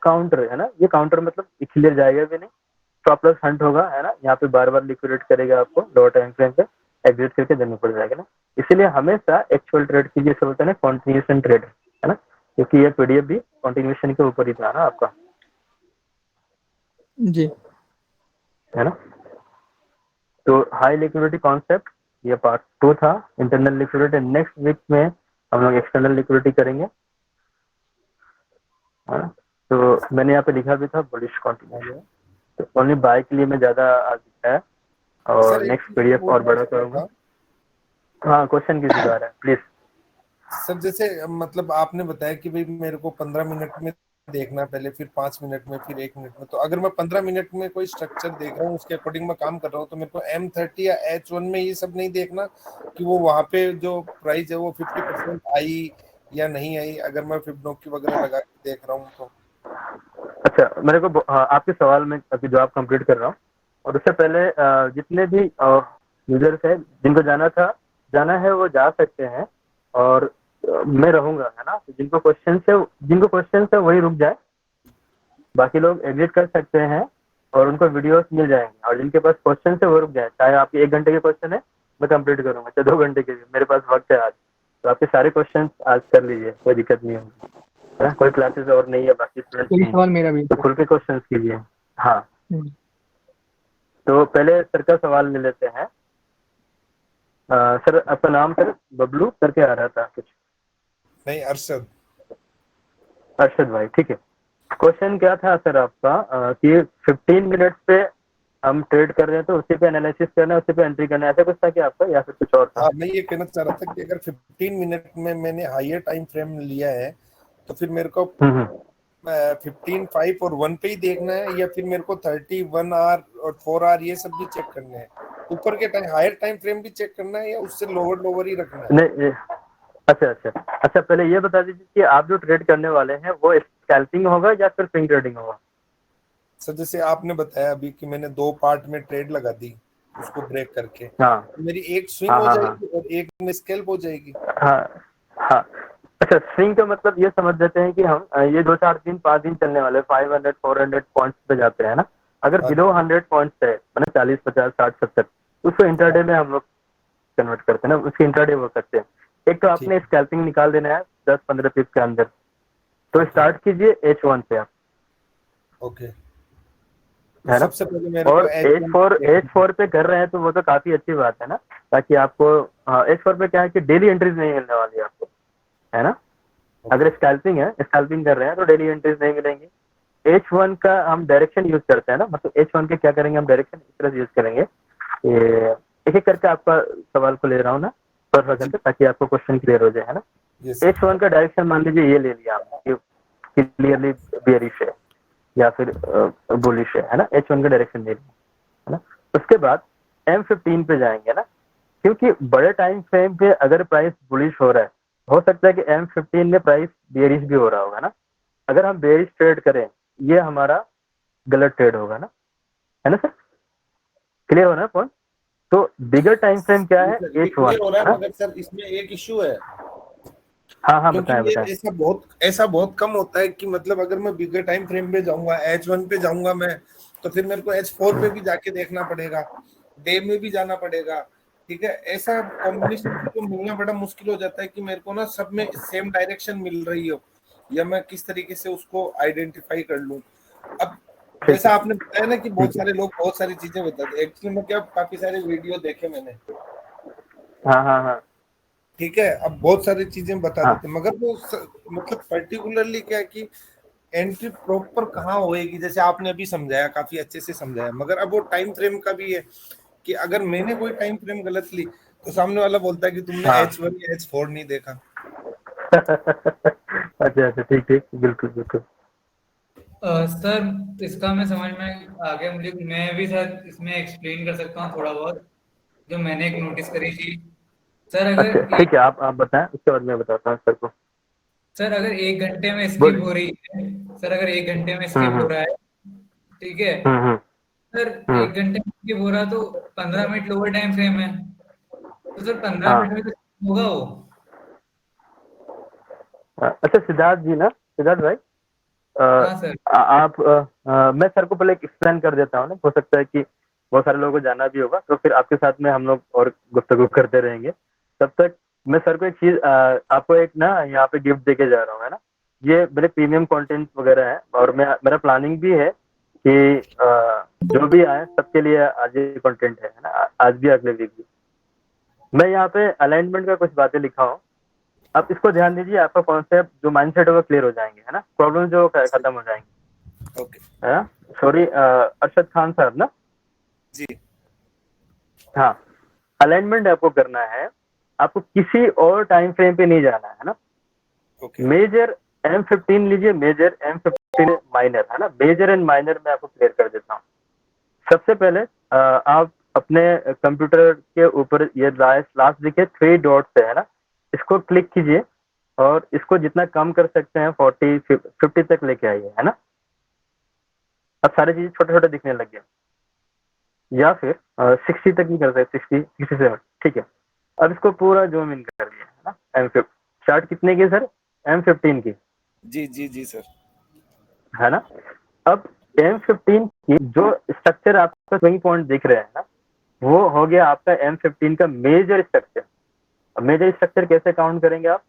काउंटर है ना, ये काउंटर मतलब क्लियर जाएगा भी नहीं, स्टॉप लॉस हंट होगा, है ना, यहाँ पे बार बार लिक्विडेट करेगा, आपको लोअर टाइम फ्रेम पे एग्जिट करके देना पड़ जाएगा ना। इसीलिए हमेशा एक्चुअल ट्रेड की जैसे होता है ना कॉन्टिन्यूएशन ट्रेड, है ना, क्योंकि ये पीडीएफ भी कॉन्टिन्यूएशन के ऊपर ही था ना आपका, जी है ना। तो हाई लिक्विडिटी कॉन्सेप्ट ये पार्ट 2 था। इंटरनल लिक्विडिटी नेक्स्ट वीक में हम लोग एक्सटर्नल लिक्विडिटी करेंगे, है ना। तो मैंने यहाँ पे लिखा भी था बुलिश कॉन्टिन्यू, तो ओनली बाय के लिए मैं ज्यादा आज दिखाया और सर, एक नेक्स्ट चीज़ पीडीएफ और पूछना बड़ा चाहता करूंगा। था। हाँ, क्वेश्चन किसी का आ रहा है प्लीज। सर जैसे मतलब आपने बताया कि भाई मेरे को 15 मिनट में देखना, पहले फिर 5 मिनट में, फिर 1 मिनट में, तो अगर मैं 15 मिनट में कोई स्ट्रक्चर देख रहा हूँ उसके अकॉर्डिंग मैं काम कर रहा हूँ, तो मेरे को M30 या H1 में ये सब नहीं देखना कि वो वहाँ पे जो प्राइस है वो 50% आई या नहीं आई, अगर मैं फिबोनाची वगैरह लगा के देख रहा हूँ तो। अच्छा, मेरे को आपके सवाल में अभी जवाब कंप्लीट कर रहा हूँ, और उससे पहले जितने भी यूजर्स हैं जिनको जाना है वो जा सकते हैं, और मैं रहूंगा, है ना। तो जिनको क्वेश्चन है वही रुक जाए, बाकी लोग एग्जिट कर सकते हैं और उनको वीडियोस मिल जाएंगे, और जिनके पास क्वेश्चन है वो रुक जाए। चाहे आपके 1 घंटे के क्वेश्चन है मैं कंप्लीट करूंगा, चाहे 2 घंटे के, मेरे पास वक्त है आज, तो आपके सारे क्वेश्चन आज कर लीजिए, कोई दिक्कत नहीं होगी, है ना। कोई क्लासेस और नहीं है, बाकी यही स्टूडेंट सवाल मेरा भी तो खुल के क्वेश्चन कीजिए। हाँ, हम्म, तो पहले सर का सवाल ले लेते हैं। सर आपका नाम सर बबलू करके आ रहा था कुछ, नहीं, अरशद। अरशद भाई, ठीक है। क्वेश्चन क्या था सर आपका कि 15 मिनट पे हम ट्रेड कर रहे हैं तो उसी पे एनालिसिस करना है, उसी पे एंट्री करना है, ऐसा कुछ था क्या आपका, या फिर कुछ और था? हाँ, मैं ये कहना चाह रहा था कि अगर 15 मिनट में मैंने हायर टाइम फ्रेम लिया है तो फिर मेरे को 15, 5 और 1 पे ही देखना है, या फिर मेरे को 30, 1 आवर और 4 आवर ये सब भी चेक करने हैं, ऊपर के टाइम हायर टाइम फ्रेम भी चेक करना है, या उससे लोअर ही रखना है? नहीं, अच्छा, पहले ये बता दीजिए कि आप जो ट्रेड करने वाले हैं वो स्कैल्पिंग होगा या फिर स्विंग ट्रेडिंग होगा? सर जैसे आपने बताया अभी कि मैंने 2 पार्ट में ट्रेड लगा दी उसको ब्रेक करके, हाँ तो मेरी एक स्विंग हाँ हो हाँ जाएगी और एक में स्कैल्प हो जाएगी। हाँ हाँ। अच्छा, स्विंग का मतलब ये समझ जाते हैं कि हम ये 2, 4 दिन 5 दिन चलने वाले 500, 400 पॉइंट्स पे जाते हैं ना। अगर हाँ। बिलो 100 पॉइंट्स है, मतलब 40, 50, 60, 70, उसको इंट्राडे में हम लोग कन्वर्ट करते हैं ना, उसके इंट्राडे वो करते हैं। एक तो आपने स्कैल्पिंग निकाल देना है 10-15 पिप के अंदर, तो स्टार्ट कीजिए H1 से आप, ओके, है ना। सबसे पहले मेरे और को H4 पे कर रहे हैं तो वो तो काफी अच्छी बात है ना, ताकि आपको H4 पे क्या है कि डेली एंट्रीज नहीं मिलने वाली है आपको, है ना। अगर स्कैल्पिंग कर रहे हैं तो डेली एंट्रीज नहीं मिलेंगी। H1 का हम डायरेक्शन यूज करते हैं ना, मतलब H1 के क्या करेंगे हम, डायरेक्शन इस तरह से यूज करेंगे। एक एक करके आपका सवाल को ले रहा हूँ ना पर करके, ताकि आपको क्वेश्चन क्लियर हो जाए, है ना। H1 का डायरेक्शन मान लीजिए ये ले लिया आपने, क्लियरली बेयरिश है या फिर बुलिश है ना, H1 का डायरेक्शन ले लिया, है ना। उसके बाद M15 पे जाएंगे ना, क्योंकि बड़े टाइम फ्रेम पे अगर प्राइस बुलिश हो रहा है, हो सकता है कि M15 में प्राइस बेयरिश भी हो रहा होगा ना। अगर हम बेयरिश ट्रेड करें, ये हमारा गलत ट्रेड होगा ना, है ना सर, क्लियर हो ना पॉइंट। तो बिगर टाइम फ्रेम क्या है, H1 हो रहा है। है, मगर सर इसमें एक इश्यू है, हाँ क्योंकि बताएं। ऐसा बहुत कम होता है कि मतलब अगर मैं बिगर टाइम फ्रेम पे जाऊंगा, H1 पे जाऊंगा मैं, तो फिर मेरे को H4 पे भी जाके देखना पड़ेगा, डे में भी जाना पड़ेगा, ठीक है। ऐसा कॉम्बिनेशन को मिलना बड़ा मुश्किल हो जाता है कि मेरे को ना सब में सेम डायरेक्शन मिल रही हो, या मैं किस तरीके से उसको आइडेंटिफाई कर लूं। अब जैसा आपने बताया ना कि बहुत सारे लोग बहुत सारी चीजें बताते हैं, एक्चुअली में क्या काफी सारे वीडियो देखे मैंने, हाँ ठीक है। अब बहुत सारी चीजें बता हाँ। देते, मगर वो मतलब पर्टिकुलरली क्या है कि एंट्री प्रॉपर कहाँ होएगी, जैसे आपने अभी समझाया, काफी अच्छे से समझाया, मगर अब वो टाइम फ्रेम का भी है कि अगर मैंने कोई टाइम फ्रेम गलत ली तो सामने वाला बोलता है कि तुमने हाँ। H1 या H4 नहीं देखा। अच्छा, बिल्कुल बिल्कुल। सर इसका मैं समझ में आ गया, मुझे मैं भी शायद इसमें एक्सप्लेन कर सकता हूँ थोड़ा बहुत, जो मैंने एक नोटिस करी थी। सर अगर अच्छा ठीक है, आप बताएं, उसके बाद मैं बताता हूँ सर को। सर अगर 1 घंटे में बोल। स्किप हो रही है, सर अगर 1 घंटे में स्किप हो हम्म रहा है, ठीक है हम्म हम्म सर, हम्म 1 घंटे में स्किप हो रहा तो 15 मिनट लोअर टाइम फ्रेम है, तो सर 15 मिनट हाँ। में तो होगा वो। अच्छा सिद्धार्थ जी ना, सिद्धार्थ भाई, हाँ सर। आप मैं सर को पहले एक्सप्लेन कर देता हूँ ना, हो सकता है कि बहुत सारे लोगों को जाना भी होगा, तो फिर आपके साथ में हम लोग और गुफ्तगू करते रहेंगे। तब तक मैं सर को एक चीज, आपको एक ना यहाँ पे गिफ्ट देके जा रहा हूँ, है ना। ये मेरे प्रीमियम कंटेंट वगैरह है, और मैं मेरा प्लानिंग भी है कि जो भी आए सबके लिए आज ये कंटेंट है ना, आज भी अगले वीक भी। मैं यहाँ पे अलाइनमेंट का कुछ बातें लिखा हूँ, आप इसको ध्यान दीजिए, आपका कॉन्सेप्ट जो माइंडसेट है वो क्लियर हो जाएंगे, है ना, प्रॉब्लम जो खत्म हो जाएंगे, ओके है ना। सॉरी अरशद खान साहब ना। जी हाँ, अलाइनमेंट आपको करना है, आपको किसी और टाइम फ्रेम पे नहीं जाना है ना। ओके मेजर M15 लीजिए, मेजर M15 माइनर, है ना, मेजर एंड माइनर में आपको क्लियर कर देता हूँ। सबसे पहले आप अपने कंप्यूटर के ऊपर ये लास्ट दिखे 3 डॉट्स है ना, इसको क्लिक कीजिए और इसको जितना कम कर सकते हैं 40 50 तक लेके आइए, है ना। अब सारी चीजें छोटे छोटे दिखने लग गए, या फिर 60 तक भी कर सकते, 67, ठीक है। अब इसको पूरा जूम इन कर दिया, है ना। M15 चार्ट कितने की सर, M15 की, जी जी जी सर। है ना। अब M15 की जो स्ट्रक्चर आपका स्विंग पॉइंट दिख रहे हैं ना, वो हो गया आपका M15 का मेजर स्ट्रक्चर। अब मेजर स्ट्रक्चर कैसे काउंट करेंगे आप,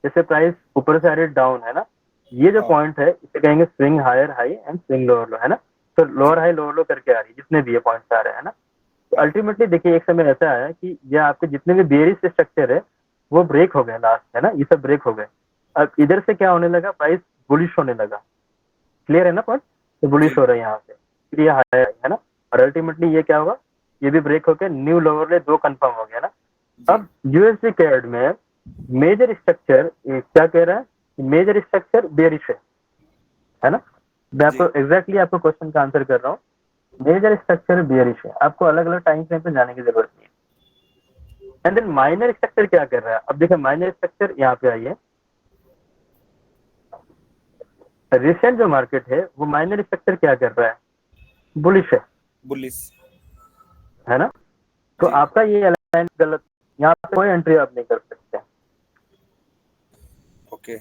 जैसे प्राइस ऊपर से आ रही डाउन, है ना, ये जो हाँ पॉइंट है इसे कहेंगे swing higher high and swing lower low, है ना। तो लोअर हाई लोअर लो करके आ रही है जितने भी ये पॉइंट्स आ रहे हैं ना। तो हाँ अल्टीमेटली देखिए एक समय ऐसा आया कि ये आपके जितने भी बेरिश स्ट्रक्चर है वो ब्रेक हो गए लास्ट, है ना, ये सब ब्रेक हो गए। अब इधर से क्या होने लगा, प्राइस बुलिश होने लगा, क्लियर है ना पॉइंट, तो बुलिश जी हो रहा है यहाँ से, फिर ये हायर है ना, और अल्टीमेटली ये क्या होगा, ये भी ब्रेक होकर न्यू लोअर ले 2 कंफर्म हो गया ना। जी अब यूएसडी कैड में मेजर स्ट्रक्चर क्या कह रहा है, मेजर स्ट्रक्चर बेरिश है ना। मैं आपको जी एग्जैक्टली आपको क्वेश्चन का आंसर कर रहा हूँ, मेजर स्ट्रक्चर बियरिश है, आपको अलग अलग टाइम फ्रेम पे जाने की जरूरत नहीं है। एंड देन माइनर स्ट्रक्चर क्या कर रहा है, अब देखिए माइनर स्ट्रक्चर यहाँ पे आइए, रिसेंट जो मार्केट है वो माइनर स्ट्रक्चर क्या कर रहा है, बुलिश बुलिस है ना। तो जी आपका ये अलाइन गलत, यहाँ पे कोई एंट्री आप नहीं कर सकते, ओके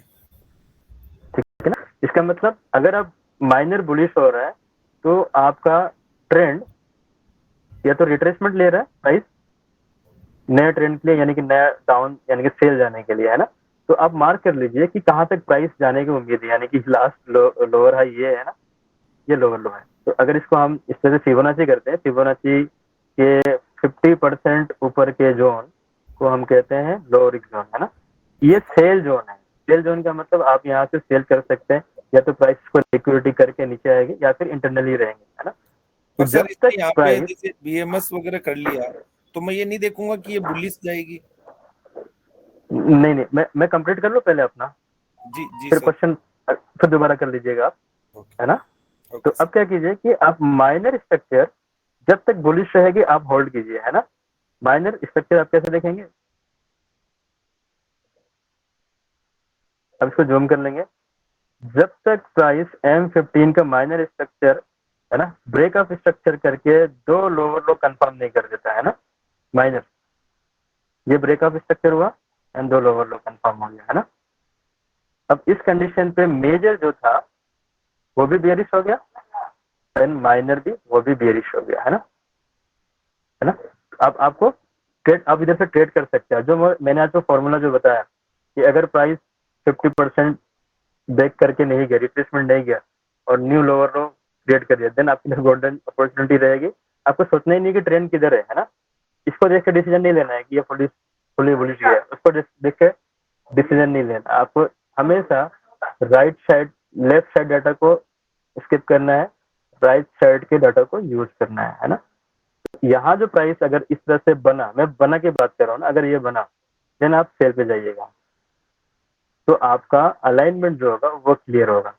ठीक है ना। इसका मतलब अगर आप माइनर बुलिश हो रहा है तो आपका ट्रेंड या तो रिट्रेसमेंट ले रहा है प्राइस नए ट्रेंड के लिए, यानी कि नया डाउन यानी कि सेल जाने के लिए, है ना। तो आप मार्क कर लीजिए कि कहाँ तक प्राइस जाने की उम्मीद है, यानी कि लास्ट लोअर हाई ये है ना, ये लोअर लो है। तो अगर इसको हम इस तरह से फिबोनाची करते हैं, फिबोनाची के 50% ऊपर के जोन को हम कहते हैं लोअर रिस्क जोन, है ना। ये सेल जोन है, सेल जोन का मतलब आप यहाँ से सेल कर सकते हैं, या तो प्राइस को लिक्विडिटी करके नीचे आएगी या फिर इंटरनली रहेंगे, है ना। तो पर सर जब इसमें तक यहाँ पे प्राइस, जैसे बीएमएस वगैरह कर लिया तो मैं ये नहीं देखूंगा कि ये बुलिस जाएगी। नहीं नहीं, मैं कंप्लीट कर लूँ पहले अपना, जी जी फिर सर। क्वेश्चन फिर दोबारा कर लीजिएगा आप, ओके है ना। तो ओके अब क्या कीजिए कि आप माइनर स्ट्रक्चर जब तक बुलिश रहेगी आप होल्ड कीजिए, है ना। माइनर स्ट्रक्चर आप कैसे देखेंगे, अब इसको जूम कर लेंगे, जब तक प्राइस M15 का माइनर स्ट्रक्चर, है ना, ब्रेक ऑफ स्ट्रक्चर करके 2 लोअर लो कंफर्म नहीं कर देता, है ना। माइनर ये ब्रेक ऑफ स्ट्रक्चर हुआ एंड 2 लोअर लो कंफर्म हो गया, है ना। अब इस कंडीशन पे मेजर जो था वो भी बेरिश हो गया एंड माइनर भी वो भी बेरिश हो गया, है ना। अब आपको ट्रेड, आप इधर से ट्रेड कर सकते हैं, जो मैंने आपको फॉर्मूला जो बताया कि अगर प्राइस 50% ब्रेक करके नहीं गया, रिप्लेसमेंट नहीं गया और न्यू लोअर लो क्रिएट कर दिया, देन आपके लिए गोल्डन अपॉर्चुनिटी रहेगी। आपको सोचना ही नहीं कि ट्रेंड किधर है ना। इसको देख के डिसीजन नहीं लेना है कि ये फुली बुलिश गया, उसको देख के डिसीजन नहीं लेना। आपको हमेशा right side left side data को स्किप करना है, राइट साइड के डाटा को यूज करना है ना। यहाँ जो प्राइस अगर इस तरह से बना, मैं बना की बात कर रहा हूँ ना, अगर ये बना देन आप सेल पे जाइएगा, तो आपका अलाइनमेंट जो होगा वो क्लियर होगा।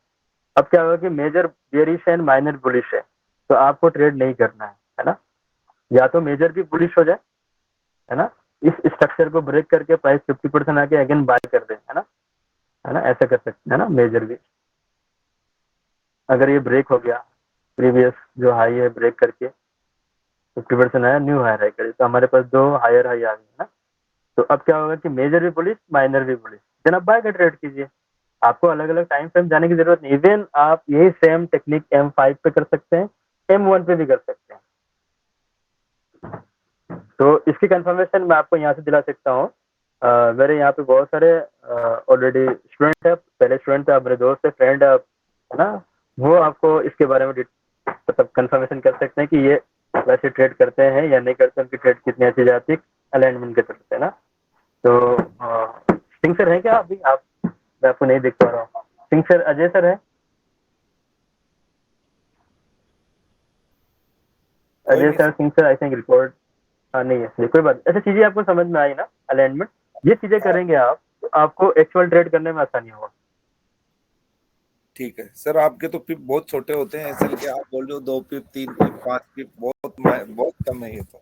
अब क्या होगा कि मेजर बेरिश है एंड माइनर बुलिश है, तो आपको ट्रेड नहीं करना है ना। या तो मेजर भी बुलिश हो जाए, है ना, इस स्ट्रक्चर को ब्रेक करके प्राइस 50% आके अगेन बाय कर दे, है ना, ऐसा कर सकते हैं ना मेजर भी। अगर ये ब्रेक हो गया, प्रीवियस जो हाई है ब्रेक करके 50% आया, न्यू हायर हाई करे, तो हमारे पास 2 हायर हाई आ गए ना। तो अब क्या होगा कि मेजर भी बुलिश, माइनर भी बुलिश, देन आप बाय का ट्रेड कीजिए। आपको अलग अलग टाइम फ्रेम जाने की जरूरत नहीं, इवन आप यही सेम टेक्निक M5 पे कर सकते हैं, M1 पे भी कर सकते हैं। तो इसकी कंफर्मेशन मैं आपको यहाँ से दिला सकता हूँ। मेरे यहाँ पे बहुत सारे ऑलरेडी स्टूडेंट है, पहले स्टूडेंट थे, अब मेरे दोस्त है, फ्रेंड है ना, वो आपको इसके बारे में मतलब कंफर्मेशन कर सकते हैं कि ये वैसे ट्रेड करते हैं या नहीं करते, उनकी ट्रेड कितनी अच्छी जाती है अलाइनमेंट के तरफ से ना। तो सिंह सर है क्या अभी? आप, मैं आपको नहीं देख पा रहा हूँ। सिंह सर, अजय सर है? Ajay sir, Singh sir I think record नहीं है, कोई बात नहीं। ऐसी चीजें आपको समझ में आई ना, अलाइनमेंट, ये चीजें करेंगे आप, तो आपको एक्चुअल ट्रेड करने में आसानी होगा। ठीक है सर, आपके तो पिप बहुत छोटे होते हैं, ऐसा कि आप बोल रहे हो 2 पिप 3 पिप 5 पिप, बहुत कम है ये तो।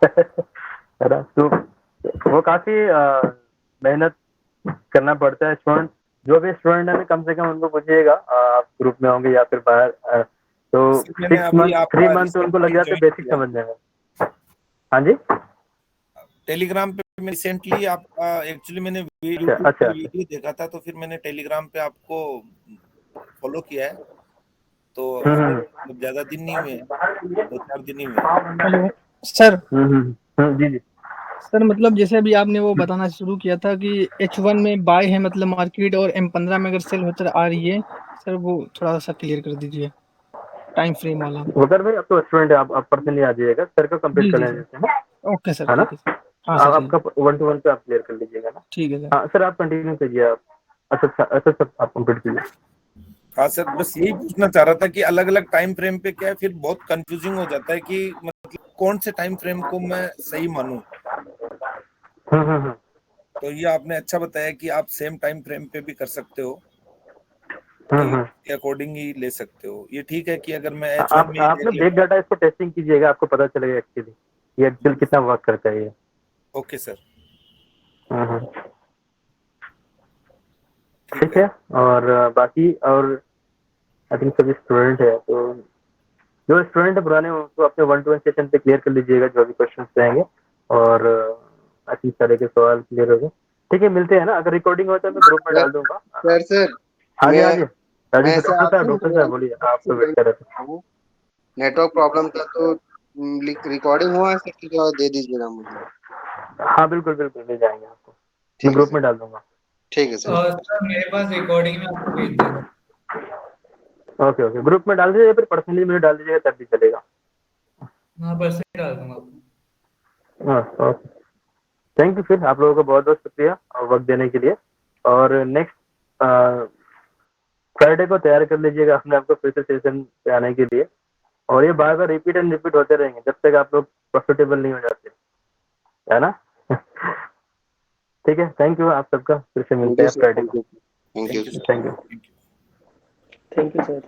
है ना, तो वो काफी मेहनत करना पड़ता है। स्टूडेंट, जो भी स्टूडेंट है कम से कम उनको पूछिएगा, आप ग्रुप में होंगे या फिर बाहर, तो 6 मंथ 3 मंथ उनको लग जाते हैं बेसिक समझने में। हाँ जी, टेलीग्राम पे मैं रिसेंटली आपका, एक्चुअली मैंने यूट्यूब अच्छा। पे वीडियो देखा था, तो फिर मैंने टेलीग्राम पे आपको फॉलो किया है। तो ज्यादा दिन नहीं हुए, 2-4 दिन ही हुए। Hello sir. जी जी सर मतलब जैसे अभी आपने वो बताना शुरू किया था कि H1 में बाय है मतलब मार्केट, और M15 में अगर सेल होकर आ रही है, सर वो थोड़ा सा क्लियर कर दीजिए टाइम फ्रेम वाला। वगर भाई, आप तो स्टूडेंट है, आप पर्सनली आ जाइएगा, सर को कंप्लीट कर लेने देते हैं ना। ओके सर, है ना, ठीक है सर। हाँ सर, आपका 1-to-1 पे आप क्लियर कर लीजिएगा ना। ठीक है सर। हाँ सर, आप कंटिन्यू कीजिए आप। अच्छा सर, आप कंप्लीट कीजिए। हाँ सर, बस यही पूछना चाह रहा था कि अलग अलग टाइम फ्रेम पे क्या है, फिर बहुत कंफ्यूजिंग हो जाता है कि मतलब कौन से टाइम फ्रेम को मैं सही मानूं। तो ये आपने अच्छा बताया कि आप सेम टाइम फ्रेम पे भी कर सकते हो, के अकॉर्डिंग ही ले सकते हो। ये ठीक है कि अगर मैं H1 में आप ना बिग डाटा इसको टेस्टिंग कीजिएगा, आपको पता चलेगा एक्चुअली ये एक्चुअल कितना वर्क करता है ये। ओके सर, ठीक है। और बाकी और आई थिंक सभी स्टूडेंट है, तो जो स्टूडेंट है पुराने, उनको अपने 1-to-1 सेशन पे क्लियर कर लीजिएगा जो भी क्वेश्चन रहेंगे, और आई थिंक सारे के सवाल क्लियर हो गए। ठीक है, मिलते हैं ना, अगर रिकॉर्डिंग हो तो मैं ग्रुप में डाल दूंगा। सर हाँ जी राजू मैं डॉक्टर साहब बोलिए, आप तो वेट कर रहे थे। नेटवर्क प्रॉब्लम था तो रिकॉर्डिंग हुआ है सर, तो दे दीजिएगा मुझे। हाँ बिल्कुल मिल जाएंगे आपको, मैं ग्रुप में डाल दूंगा। ठीक है सर। सर मेरे पास रिकॉर्डिंग में आपको भेज दूंगा। ओके, ग्रुप में डाल दीजिए, फिर पर्सनली मुझे डाल दीजिएगा तब भी चलेगा। हाँ, पर्सनली डाल दूंगा आपको। हाँ ओके, थैंक यू। फिर आप लोगों का बहुत बहुत शुक्रिया वक्त देने के लिए, और नेक्स्ट फ्राइडे को तैयार कर लीजिएगा अपने आपको फिर से सेशन पे आने के लिए, और ये बार बार रिपीट होते रहेंगे जब तक आप लोग प्रॉफिटेबल नहीं हो जाते, है ना। ठीक है, थैंक यू आप सबका, फिर से मिलते हैं फ्राइडे को। Thank you. Thank you thank you sir.